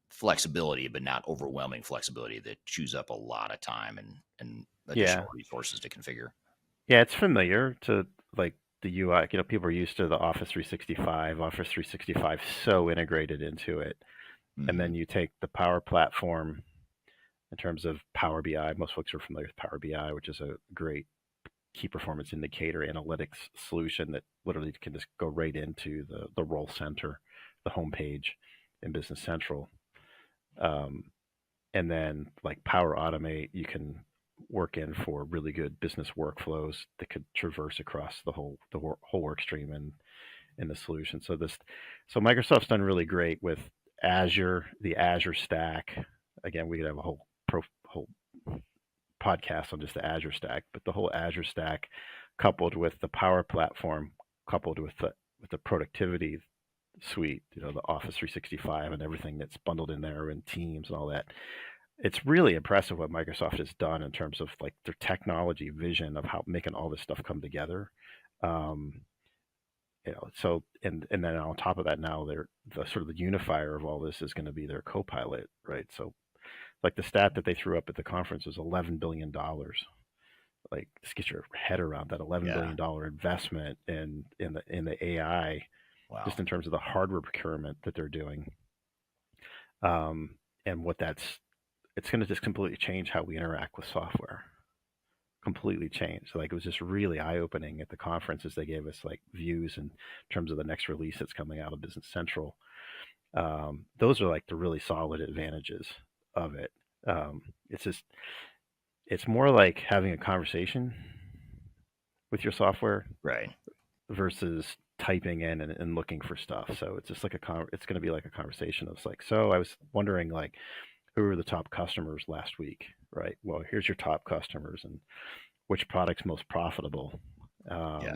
flexibility, but not overwhelming flexibility that chews up a lot of time and additional resources to configure. Yeah, it's familiar to like the UI. People are used to the Office 365. Office 365 so integrated into it. Mm-hmm. And then you take the Power Platform in terms of Power BI. Most folks are familiar with Power BI, which is a great key performance indicator analytics solution that literally can just go right into the role center, the homepage in Business Central. And then like Power Automate, you can work in for really good business workflows that could traverse across the whole work stream in the solution. So Microsoft's done really great with Azure, the Azure stack. Again, we could have a whole podcast on just the Azure stack, but the whole Azure stack coupled with the Power Platform, coupled with the productivity suite, the Office 365 and everything that's bundled in there, and Teams and all that. It's really impressive what Microsoft has done in terms of like their technology vision of how making all this stuff come together. So and then on top of that, now they're the sort of the unifier of all this is going to be their Copilot, right? So like the stat that they threw up at the conference was $11 billion. Like, just get your head around that $11 billion investment in the AI, just in terms of the hardware procurement that they're doing. And what it's going to just completely change how we interact with software. Completely change. Like, it was just really eye-opening at the conference as they gave us like views in terms of the next release that's coming out of Business Central. Those are like the really solid advantages of it. It's more like having a conversation with your software, right, versus typing in and looking for stuff. So it's just like it's going to be like a conversation. It's like, so I was wondering, like, who were the top customers last week, right? Well, here's your top customers and which product's most profitable.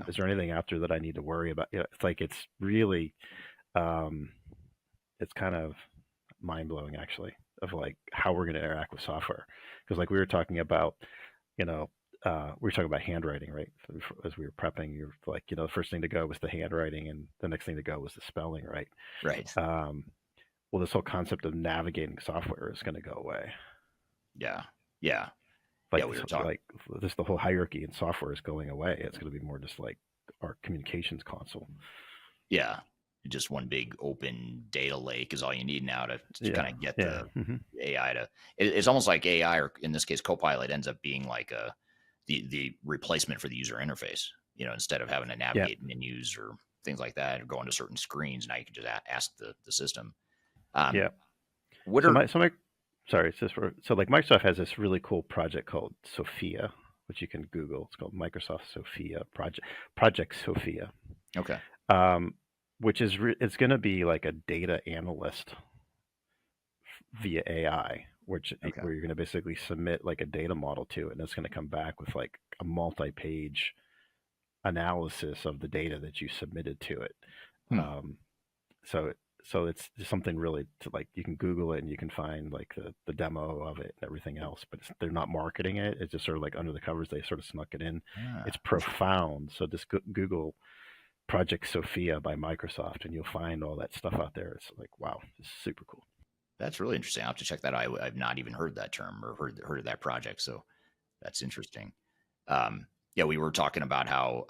Is there anything out there that I need to worry about? It's like, it's really, it's kind of mind blowing actually, of like how we're going to interact with software. Because like we were talking about, we were talking about handwriting, right? As we were prepping, you're like, the first thing to go was the handwriting, and the next thing to go was the spelling, right? Right. Well, this whole concept of navigating software is going to go away. Yeah. Like, we were talking like this, the whole hierarchy in software is going away. It's going to be more just like our communications console. Yeah. Just one big open data lake is all you need now to kind of get the AI to. It's almost like AI, or in this case, Copilot, ends up being like the replacement for the user interface. Instead of having to navigate menus or things like that, or going to certain screens, now you can just ask the system. So like Microsoft has this really cool project called Sophia, which you can Google. It's called Microsoft Sophia Project Sophia. Okay. Which is it's going to be like a data analyst via AI, where you're going to basically submit like a data model to it, and it's going to come back with like a multi-page analysis of the data that you submitted to it. So it's something really to, like, you can Google it and you can find like the demo of it and everything else, but they're not marketing it. It's just sort of like under the covers, they sort of snuck it in. It's profound. So just Google Project Sophia by Microsoft, and you'll find all that stuff out there. It's like, wow, it's super cool. That's really interesting. I'll have to check that out. I've not even heard that term or heard of that project. So that's interesting. We were talking about how,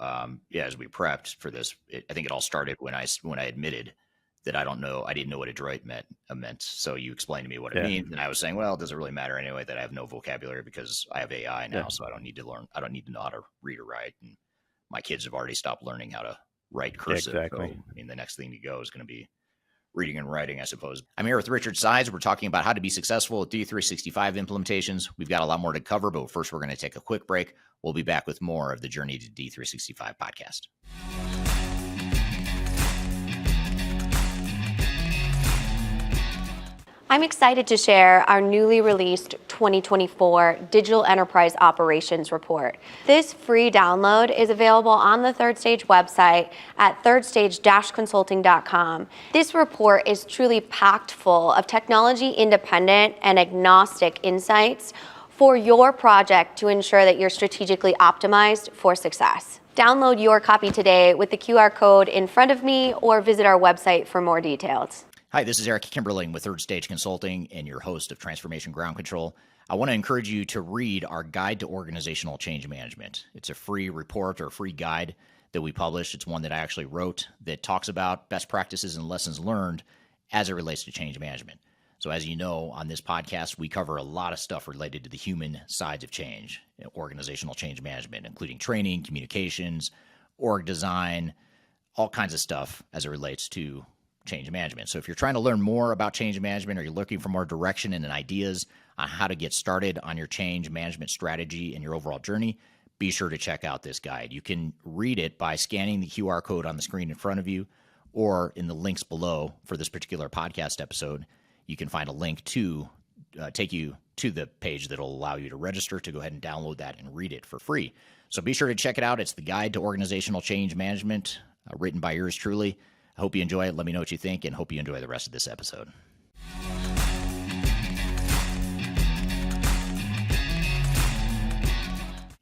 as we prepped for this, I think it all started when I admitted that I didn't know what Adroit meant. So you explained to me what it means, and I was saying, well, it doesn't really matter anyway that I have no vocabulary because I have AI now, so I don't need to learn. I don't need to know how to read or write. And my kids have already stopped learning how to write cursive. Exactly. So, the next thing to go is going to be reading and writing, I suppose. I'm here with Richard Sides. We're talking about how to be successful at D365 implementations. We've got a lot more to cover, but first we're going to take a quick break. We'll be back with more of the Journey to D365 podcast. I'm excited to share our newly released 2024 Digital Enterprise Operations Report. This free download is available on the Third Stage website at thirdstage-consulting.com. This report is truly packed full of technology-independent and agnostic insights for your project to ensure that you're strategically optimized for success. Download your copy today with the QR code in front of me, or visit our website for more details. Hi, this is Eric Kimberling with Third Stage Consulting and your host of Transformation Ground Control. I want to encourage you to read our Guide to Organizational Change Management. It's a free report or free guide that we published. It's one that I actually wrote that talks about best practices and lessons learned as it relates to change management. So as you know, on this podcast, we cover a lot of stuff related to the human sides of change, organizational change management, including training, communications, org design, all kinds of stuff as it relates to change management. So if you're trying to learn more about change management or you're looking for more direction and ideas on how to get started on your change management strategy and your overall journey, be sure to check out this guide. You can read it by scanning the QR code on the screen in front of you or in the links below for this particular podcast episode. You can find a link to take you to the page that will allow you to register to go ahead and download that and read it for free. So be sure to check it out. It's the Guide to Organizational Change Management, written by yours truly. I hope you enjoy it. Let me know what you think, and hope you enjoy the rest of this episode.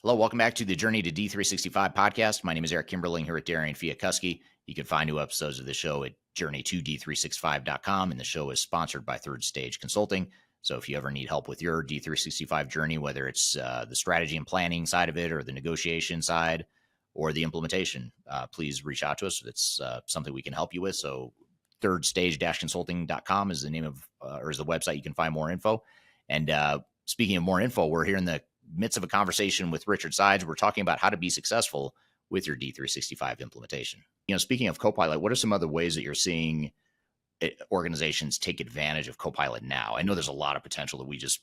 Hello, welcome back to the Journey to D365 podcast. My name is Eric Kimberling here at Darian Fiakuski. You can find new episodes of the show at journey2d365.com, and the show is sponsored by Third Stage Consulting. So if you ever need help with your D365 journey, whether it's the strategy and planning side of it or the negotiation side or the implementation, please reach out to us. It's something we can help you with. So thirdstage-consulting.com is the name of, or is the website you can find more info. And speaking of more info, we're here in the midst of a conversation with Richard Sides. We're talking about how to be successful with your D365 implementation. Speaking of Copilot, what are some other ways that you're seeing organizations take advantage of Copilot now? I know there's a lot of potential that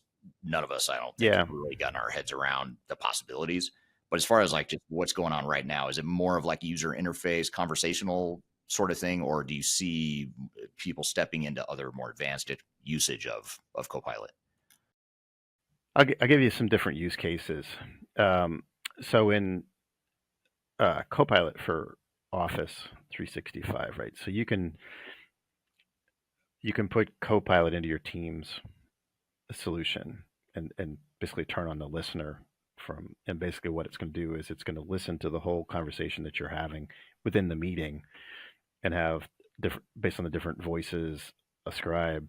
none of us, I don't think, have really gotten our heads around the possibilities. But as far as like just what's going on right now, is it more of like user interface, conversational sort of thing, or do you see people stepping into other more advanced usage of Copilot? I'll give you some different use cases. So in Copilot for Office 365, right? So you can put Copilot into your Teams solution and basically turn on the listener and basically what it's going to do is it's going to listen to the whole conversation that you're having within the meeting and have based on the different voices, ascribe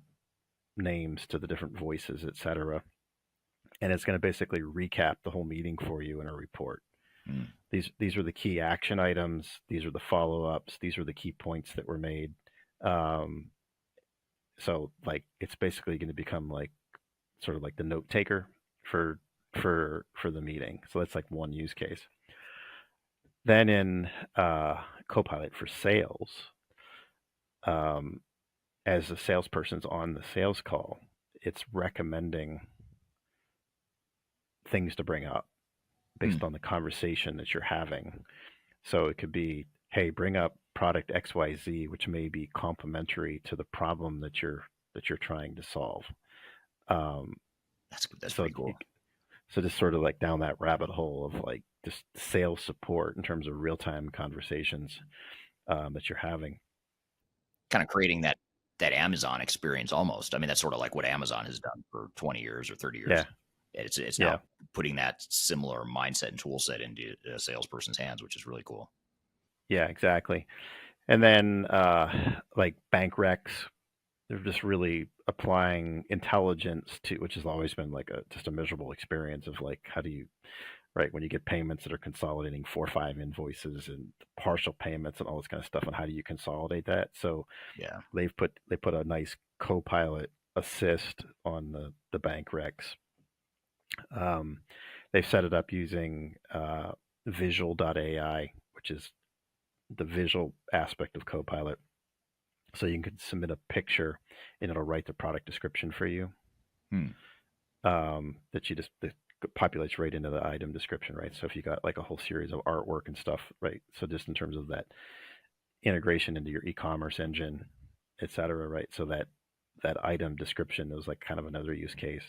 names to the different voices, etc. And it's going to basically recap the whole meeting for you in a report. These are the key action items. These are the follow-ups. These are the key points that were made. So like it's basically going to become like sort of like the note taker for the meeting. So that's like one use case. Then in Copilot for sales, as the salesperson's on the sales call, it's recommending things to bring up based on the conversation that you're having. So it could be, hey, bring up product XYZ, which may be complementary to the problem that you're trying to solve. That's pretty cool. So just sort of like down that rabbit hole of like just sales support in terms of real-time conversations that you're having. Kind of creating that Amazon experience almost. I mean, that's sort of like what Amazon has done for 20 years or 30 years. Yeah. It's now putting that similar mindset and tool set into a salesperson's hands, which is really cool. Yeah, exactly. And then like bank recs, they're just really applying intelligence to, which has always been like just a miserable experience of like, how do you, right, when you get payments that are consolidating 4 or 5 invoices and partial payments and all this kind of stuff, and how do you consolidate that? So yeah, they put a nice Copilot assist on the bank recs. They've set it up using visual.ai, which is the visual aspect of Copilot. So you can submit a picture and it'll write the product description for you. That populates right into the item description, right? So if you got like a whole series of artwork and stuff, right? So just in terms of that integration into your e-commerce engine, et cetera, right? So that item description is like kind of another use case.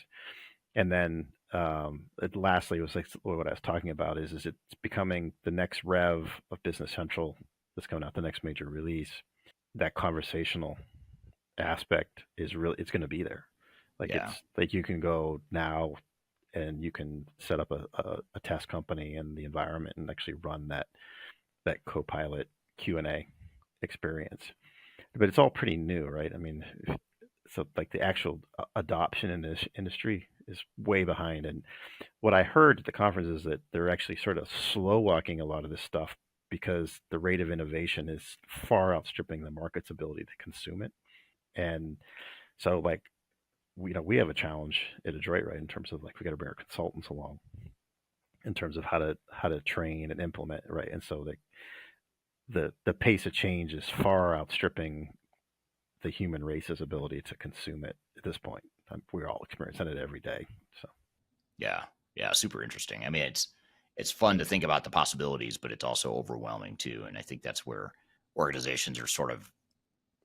And then lastly, was like what I was talking about is it's becoming the next rev of Business Central that's coming out, the next major release. That conversational aspect is it's going to be there. Like it's like you can go now and you can set up a test company in the environment and actually run that Copilot Q&A experience. but it's all pretty new, right? I mean, so like the actual adoption in this industry is way behind. And what I heard at the conference is that they're actually sort of slow walking a lot of this stuff because the rate of innovation is far outstripping the market's ability to consume it. And so like we have a challenge at Adroit, right, in terms of like we got to bring our consultants along in terms of how to train and implement, right? And so the pace of change is far outstripping the human race's ability to consume it at this point. We're all experiencing it every day. So Yeah. Yeah. Super interesting. I mean, it's fun to think about the possibilities, but it's also overwhelming too. And I think that's where organizations are sort of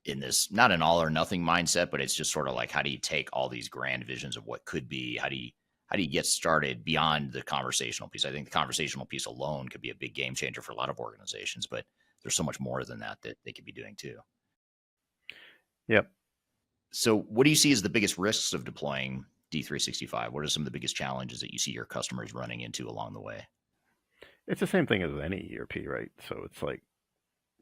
in this, not an all or nothing mindset, but it's just sort of like, how do you take all these grand visions of what could be? How do you get started beyond the conversational piece? I think the conversational piece alone could be a big game changer for a lot of organizations, but there's so much more than that they could be doing too. yep. So what do you see as the biggest risks of deploying D365? What are some of the biggest challenges that you see your customers running into along the way? It's the same thing as any ERP, right? So it's like,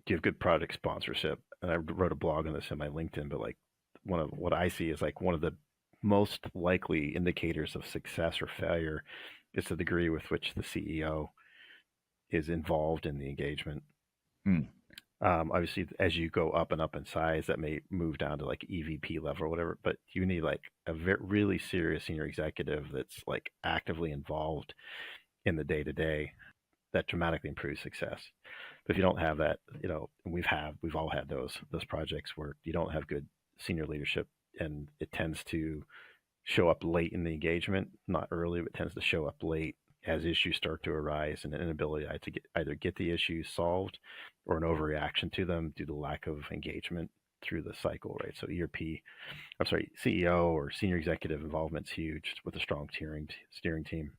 do you have good product sponsorship? And I wrote a blog on this in my LinkedIn, but like one of what I see is like one of the most likely indicators of success or failure is the degree with which the CEO is involved in the engagement. Hmm. Obviously, as you go up and up in size, that may move down to like EVP level or whatever. But you need like a really serious senior executive that's like actively involved in the day to day. That dramatically improves success. But if you don't have that, we've all had those projects where you don't have good senior leadership, and it tends to show up late in the engagement, not early, but tends to show up late as issues start to arise, and an inability to either get the issues solved or an overreaction to them due to lack of engagement through the cycle, right? So CEO or senior executive involvement is huge with a strong steering team.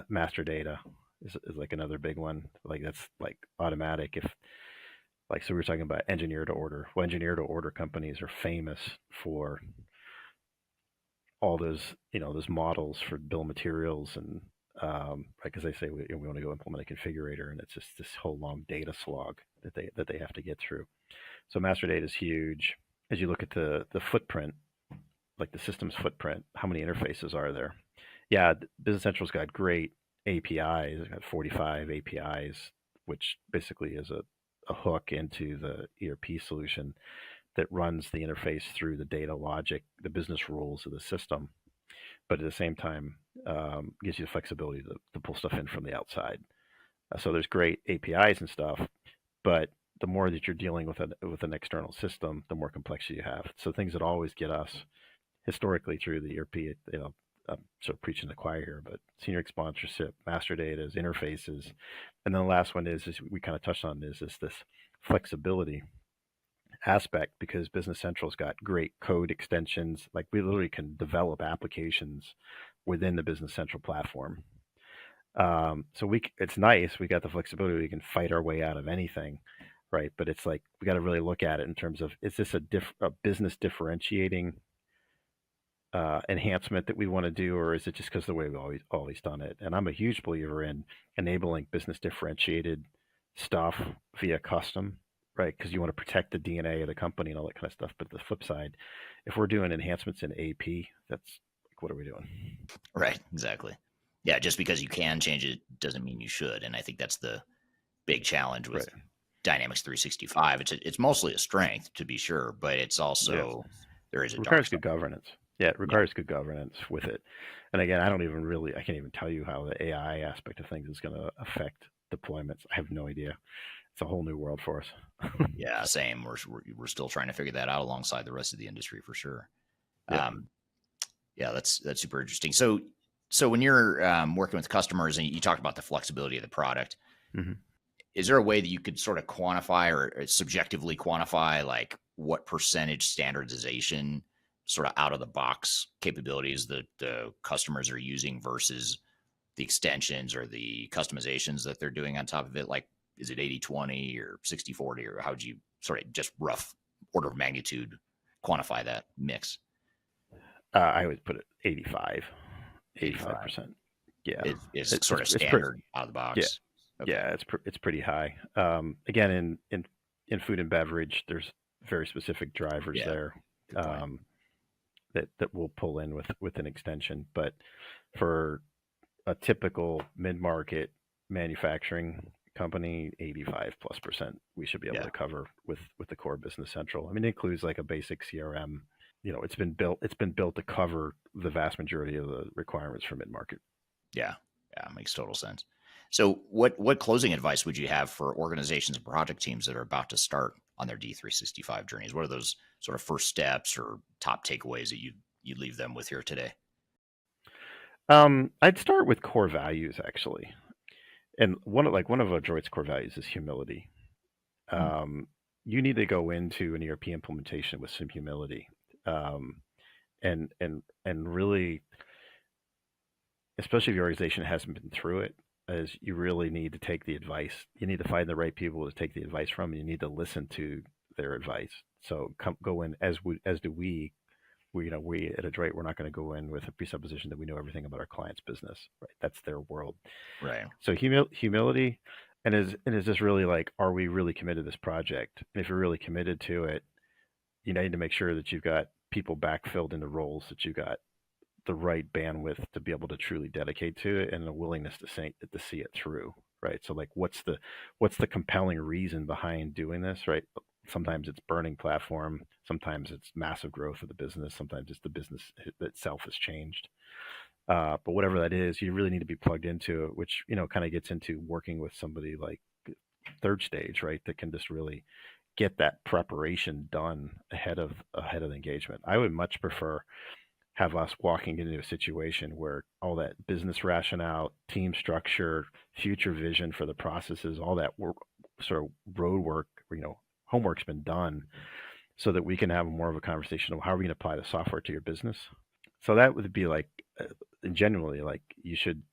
Master data is like another big one. Like that's like automatic. So we were talking about engineer to order. Well, engineer to order companies are famous for all those models for bill of materials, and like as I say, we want to go implement a configurator, and it's just this whole long data slog that they have to get through. So master data is huge. As you look at the footprint, like the system's footprint, how many interfaces are there? Yeah, Business Central's got great APIs. It's got 45 APIs, which basically is a hook into the ERP solution that runs the interface through the data logic, the business rules of the system, but at the same time gives you the flexibility to pull stuff in from the outside. So there's great APIs and stuff, but the more that you're dealing with an external system, the more complexity you have. So things that always get us historically through the ERP, I'm sort of preaching the choir here, but senior sponsorship, master data, interfaces, and then the last one is we kind of touched on is this flexibility aspect, because Business Central's got great code extensions. Like we literally can develop applications within the Business Central platform. So it's nice. We got the flexibility. We can fight our way out of anything, right? But it's like we got to really look at it in terms of, is this a business differentiating enhancement that we want to do, or is it just because the way we've always done it? And I'm a huge believer in enabling business differentiated stuff via custom, right? Because you want to protect the DNA of the company and all that kind of stuff. But the flip side, if we're doing enhancements in AP, that's like, what are we doing? Right, exactly. Yeah, just because you can change it doesn't mean you should. And I think that's the big challenge with Dynamics 365. It's mostly a strength, to be sure, but it's also there is a requires good governance. Yeah, it requires good governance with it. And again, I can't even tell you how the AI aspect of things is going to affect deployments. I have no idea. It's a whole new world for us. Yeah, same. We're still trying to figure that out alongside the rest of the industry for sure. Yeah, that's super interesting. So when you're working with customers and you talk about the flexibility of the product, is there a way that you could sort of quantify or subjectively quantify like what percentage standardization sort of out of the box capabilities that the customers are using versus the extensions or the customizations that they're doing on top of it? Like, is it 80-20 or 60-40, or how would you sort of just rough order of magnitude quantify that mix? I would put it 85%. Yeah. It's sort of standard out of the box. Yeah. Okay. Yeah, it's pretty high. Again, in in food and beverage, there's very specific drivers there that will pull in with an extension. But for a typical mid-market manufacturing company, 85+% we should be able to cover with the core Business Central. I mean, it includes like a basic CRM. It's been built to cover the vast majority of the requirements for mid-market. Yeah, makes total sense. So what closing advice would you have for organizations and project teams that are about to start on their D365 journeys? What are those sort of first steps or top takeaways that you leave them with here today? I'd start with core values, actually. And one of Adroit's core values is humility. You need to go into an ERP implementation with some humility, and really, especially if your organization hasn't been through it, as you really need to take the advice. You need to find the right people to take the advice from. You need to listen to their advice. So go in as do we. We at Adroit, we're not going to go in with a presupposition that we know everything about our client's business, right? That's their world. Right. So humility, and is this really like, are we really committed to this project? And if you're really committed to it, you need to make sure that you've got people backfilled into roles, that you got the right bandwidth to be able to truly dedicate to it, and a willingness to see it through, right? So like, what's the compelling reason behind doing this, right? Sometimes it's burning platform, sometimes it's massive growth of the business, sometimes it's the business itself has changed. But whatever that is, you really need to be plugged into it, which kind of gets into working with somebody like third stage, right? That can just really get that preparation done ahead of the engagement. I would much prefer have us walking into a situation where all that business rationale, team structure, future vision for the processes, all that work, sort of road work, homework's been done, so that we can have more of a conversation of how are we going to apply the software to your business. So that would be like, genuinely, like you should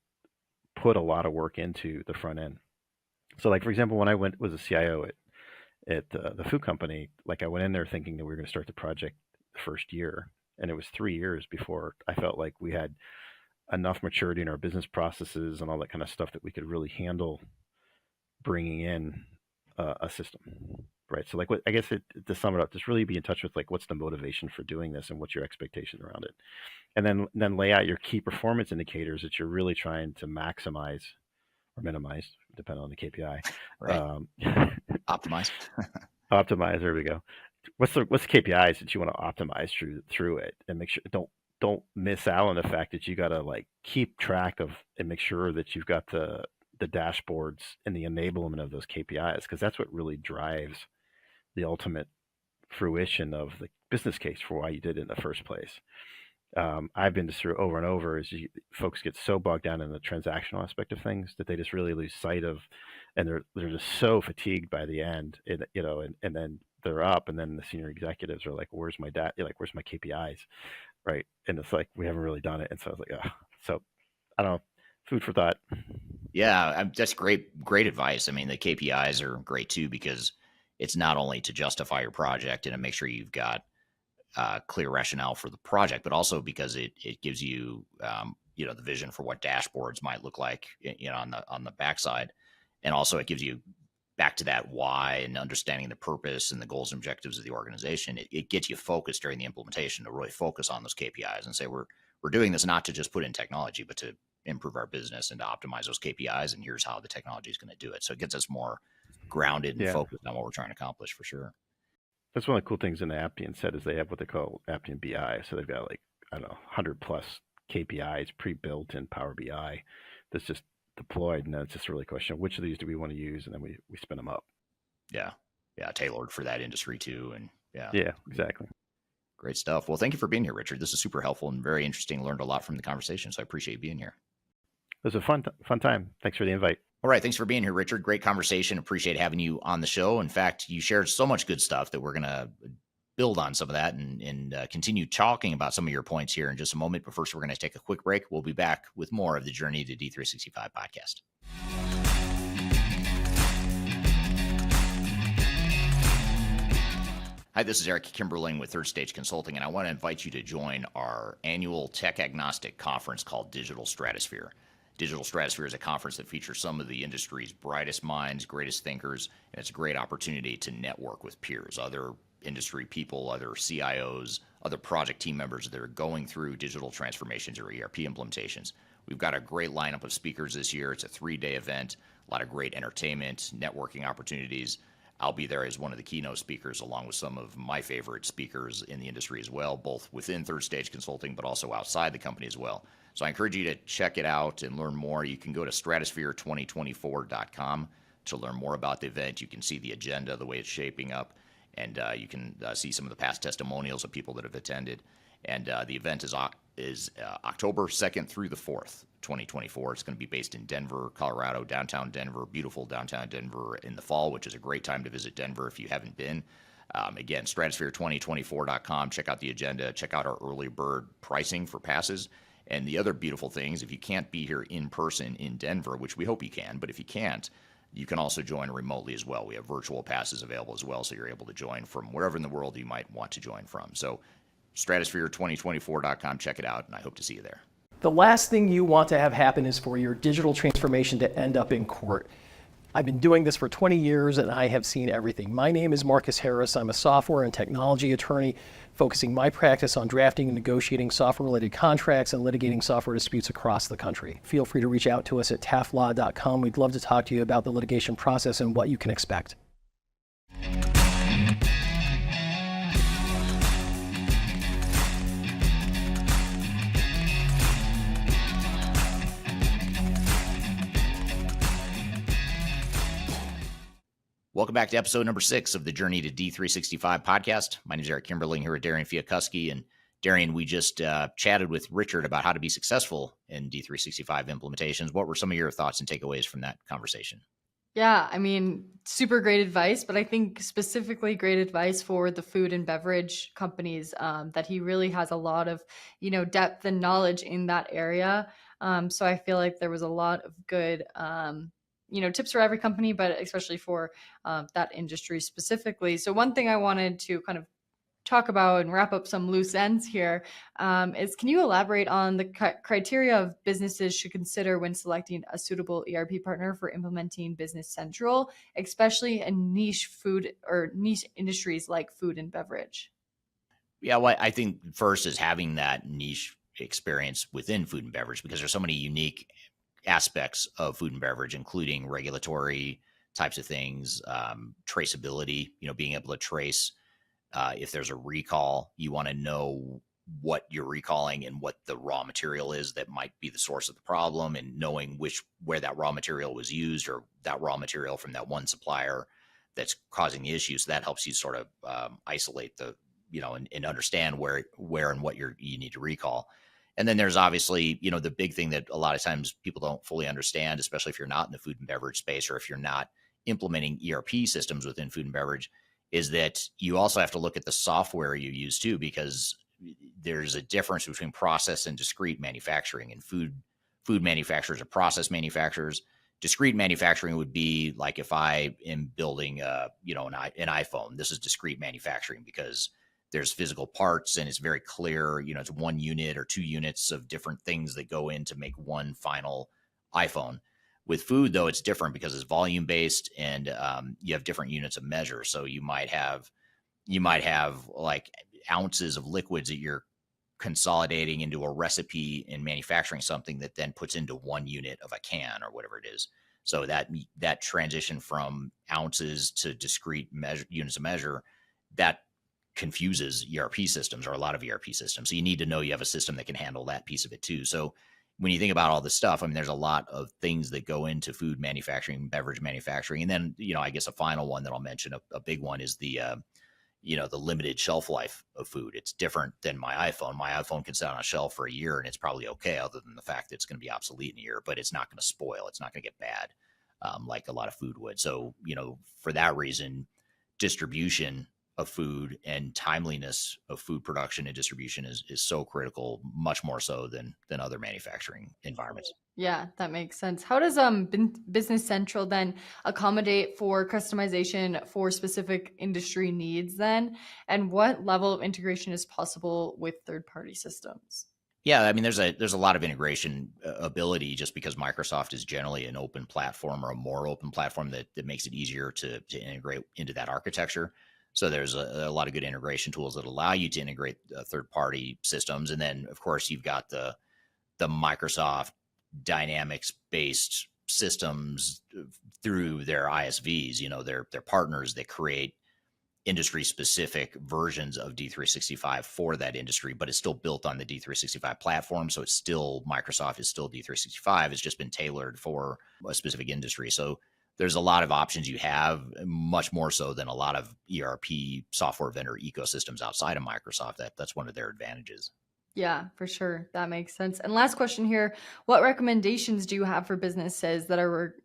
put a lot of work into the front end. So like, for example, when I was a CIO at the food company, like I went in there thinking that we were going to start the project the first year. And it was 3 years before I felt like we had enough maturity in our business processes and all that kind of stuff that we could really handle bringing in a system, right? So like, I guess to sum it up, just really be in touch with like, what's the motivation for doing this and what's your expectation around it? And then lay out your key performance indicators that you're really trying to maximize or minimize, depending on the KPI. Right. Optimize. Optimize, there we go. What's the KPIs that you want to optimize through it, and make sure don't miss out on the fact that you got to like keep track of and make sure that you've got the dashboards and the enablement of those KPIs, because that's what really drives the ultimate fruition of the business case for why you did it in the first place. I've been through over and over is folks get so bogged down in the transactional aspect of things that they just really lose sight of, and they're just so fatigued by the end, and then they're up, and then the senior executives are like, where's my where's my KPIs, right? And it's like, we haven't really done it. And so I was like, so I don't know, food for thought. Yeah, that's great advice. I mean, the KPIs are great too, because it's not only to justify your project and to make sure you've got clear rationale for the project, but also because it gives you the vision for what dashboards might look like on the backside, and also it gives you back to that why and understanding the purpose and the goals and objectives of the organization. It gets you focused during the implementation to really focus on those KPIs and say we're doing this not to just put in technology, but to improve our business and to optimize those KPIs, and here's how the technology is going to do it. So it gets us more grounded and focused on what we're trying to accomplish, for sure. That's one of the cool things in the Appian set is they have what they call Appian BI. So they've got 100 plus KPIs pre-built in Power BI that's just deployed, and then it's just really a question of which of these do we want to use, and then we spin them up. Yeah, tailored for that industry too, and yeah, exactly. Great stuff. Well, thank you for being here, Richard. This is super helpful and very interesting. Learned a lot from the conversation, so I appreciate you being here. It was a fun time. Thanks for the invite. All right, thanks for being here, Richard. Great conversation. Appreciate having you on the show. In fact, you shared so much good stuff that we're going to build on some of that and continue talking about some of your points here in just a moment. But first, we're going to take a quick break. We'll be back with more of the Journey to D365 podcast. Hi, this is Eric Kimberling with Third Stage Consulting, and I want to invite you to join our annual tech agnostic conference called Digital Stratosphere. Digital Stratosphere is a conference that features some of the industry's brightest minds, greatest thinkers, and it's a great opportunity to network with peers, other industry people, other CIOs, other project team members that are going through digital transformations or ERP implementations. We've got a great lineup of speakers this year. It's a 3-day event, a lot of great entertainment, networking opportunities. I'll be there as one of the keynote speakers, along with some of my favorite speakers in the industry as well, both within Third Stage Consulting, but also outside the company as well. So I encourage you to check it out and learn more. You can go to stratosphere2024.com to learn more about the event. You can see the agenda, the way it's shaping up, and you can see some of the past testimonials of people that have attended. And the event is October 2nd through the 4th, 2024. It's going to be based in Denver, Colorado, downtown Denver, beautiful downtown Denver in the fall, which is a great time to visit Denver if you haven't been. Again, stratosphere2024.com. Check out the agenda. Check out our early bird pricing for passes. And the other beautiful things, if you can't be here in person in Denver, which we hope you can, but if you can't, you can also join remotely as well. We have virtual passes available as well, so you're able to join from wherever in the world you might want to join from. So stratosphere2024.com, check it out, and I hope to see you there. The last thing you want to have happen is for your digital transformation to end up in court. I've been doing this for 20 years and I have seen everything. My name is Marcus Harris. I'm a software and technology attorney focusing my practice on drafting and negotiating software-related contracts and litigating software disputes across the country. Feel free to reach out to us at taftlaw.com. We'd love to talk to you about the litigation process and what you can expect. Welcome back to episode number 6 of the Journey to D365 podcast. My name is Eric Kimberling here with Darian Fiakuski. And Darian, we just chatted with Richard about how to be successful in D365 implementations. What were some of your thoughts and takeaways from that conversation? Yeah, I mean, super great advice, but I think specifically great advice for the food and beverage companies, that he really has a lot of, depth and knowledge in that area. So I feel like there was a lot of good, tips for every company, but especially for that industry specifically. So one thing I wanted to kind of talk about and wrap up some loose ends here is, can you elaborate on the criteria of businesses should consider when selecting a suitable ERP partner for implementing Business Central, especially in niche food or niche industries like food and beverage? Yeah, well, I think first is having that niche experience within food and beverage, because there's so many unique aspects of food and beverage, including regulatory types of things, traceability, being able to trace if there's a recall, you want to know what you're recalling and what the raw material is that might be the source of the problem, and knowing where that raw material was used, or that raw material from that one supplier that's causing the issue. So that helps you sort of isolate the, and understand where and what you need to recall. And then there's obviously, the big thing that a lot of times people don't fully understand, especially if you're not in the food and beverage space, or if you're not implementing ERP systems within food and beverage, is that you also have to look at the software you use too, because there's a difference between process and discrete manufacturing. And food manufacturers are process manufacturers. Discrete manufacturing would be like if I am building, an iPhone. This is discrete manufacturing because there's physical parts and it's very clear, it's 1 unit or 2 units of different things that go in to make one final iPhone. With food, though, it's different because it's volume based, and you have different units of measure. So you might have like ounces of liquids that you're consolidating into a recipe and manufacturing something that then puts into 1 unit of a can or whatever it is. So that transition from ounces to discrete units of measure, that confuses ERP systems, or a lot of ERP systems. So you need to know you have a system that can handle that piece of it too. So when you think about all this stuff, I mean, there's a lot of things that go into food manufacturing, beverage manufacturing. And then, I guess a final one that I'll mention, a big one, is the limited shelf life of food. It's different than my iPhone. My iPhone can sit on a shelf for a year and it's probably okay, other than the fact that it's going to be obsolete in a year, but it's not going to spoil. It's not going to get bad like a lot of food would. So, for that reason, distribution of food and timeliness of food production and distribution is so critical, much more so than other manufacturing environments. Yeah, that makes sense. How does Business Central then accommodate for customization for specific industry needs then? And what level of integration is possible with third-party systems? Yeah, I mean, there's a lot of integration ability just because Microsoft is generally an open platform or a more open platform that makes it easier to integrate into that architecture. So there's a lot of good integration tools that allow you to integrate third party systems, and then of course you've got the Microsoft Dynamics based systems through their ISVs. You know, their partners that create industry specific versions of D365 for that industry, but it's still built on the D365 platform. So it's still, Microsoft is still D365. It's just been tailored for a specific industry. So there's a lot of options you have, much more so than a lot of ERP software vendor ecosystems outside of Microsoft. That's one of their advantages. Yeah, for sure. That makes sense. And last question here, what recommendations do you have for businesses that are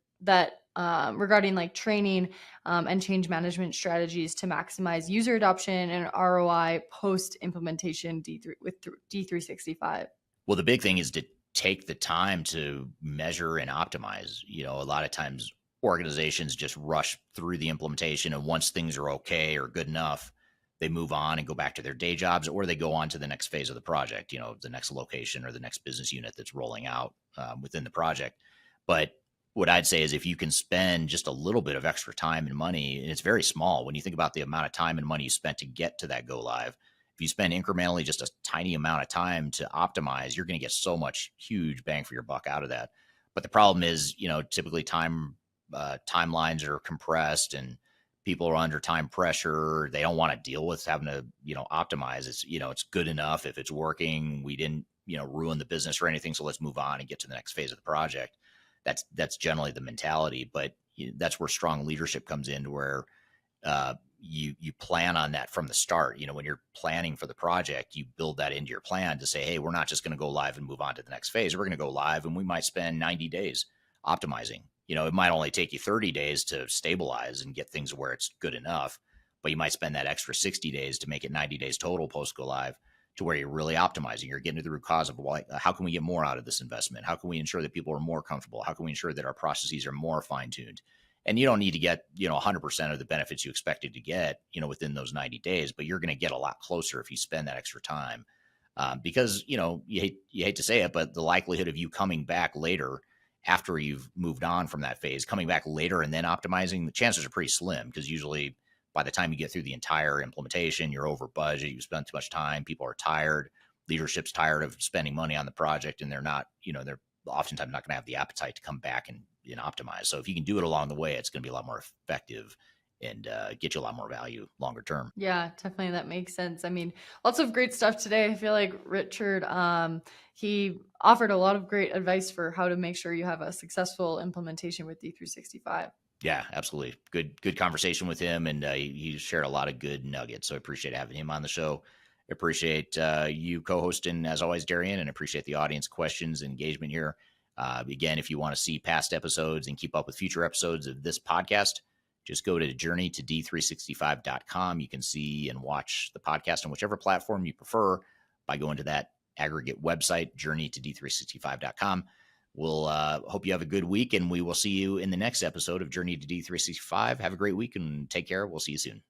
regarding like training and change management strategies to maximize user adoption and ROI post implementation D365? Well, the big thing is to take the time to measure and optimize. You know, a lot of times organizations just rush through the implementation, and once things are okay or good enough, they move on and go back to their day jobs, or they go on to the next phase of the project, you know, the next location or the next business unit that's rolling out within the project. But what I'd say is if you can spend just a little bit of extra time and money, and it's very small when you think about the amount of time and money you spent to get to that go live, if you spend incrementally just a tiny amount of time to optimize, you're going to get so much huge bang for your buck out of that. But the problem is, you know, typically timelines are compressed and people are under time pressure. They don't want to deal with having to, you know, optimize. It's, you know, it's good enough if it's working. We didn't, you know, ruin the business or anything. So let's move on and get to the next phase of the project. That's generally the mentality, but that's where strong leadership comes in, where you plan on that from the start. You know, when you're planning for the project, you build that into your plan to say, hey, we're not just going to go live and move on to the next phase. We're going to go live and we might spend 90 days optimizing. You know, it might only take you 30 days to stabilize and get things where it's good enough, but you might spend that extra 60 days to make it 90 days total post go live, to where you're really optimizing. You're getting to the root cause of why, how can we get more out of this investment? How can we ensure that people are more comfortable? How can we ensure that our processes are more fine-tuned? And you don't need to get, you know, 100% of the benefits you expected to get, you know, within those 90 days, but you're going to get a lot closer if you spend that extra time. Because, you know, you hate to say it, but the likelihood of you coming back later after you've moved on from that phase, coming back later and then optimizing, the chances are pretty slim, because usually by the time you get through the entire implementation, you're over budget, you spent too much time, people are tired, leadership's tired of spending money on the project, and they're not, you know, they're oftentimes not going to have the appetite to come back and optimize. So if you can do it along the way, it's going to be a lot more effective and get you a lot more value longer term. Yeah, definitely. That makes sense. I mean, lots of great stuff today. I feel like Richard, he offered a lot of great advice for how to make sure you have a successful implementation with D365. Yeah, absolutely. Good conversation with him, and he shared a lot of good nuggets. So I appreciate having him on the show. I appreciate you co-hosting as always, Darian, and appreciate the audience questions and engagement here. Again, if you want to see past episodes and keep up with future episodes of this podcast, just go to journeytod365.com. You can see and watch the podcast on whichever platform you prefer by going to that aggregate website, journeytod365.com. We'll hope you have a good week, and we will see you in the next episode of Journey to D365. Have a great week and take care. We'll see you soon.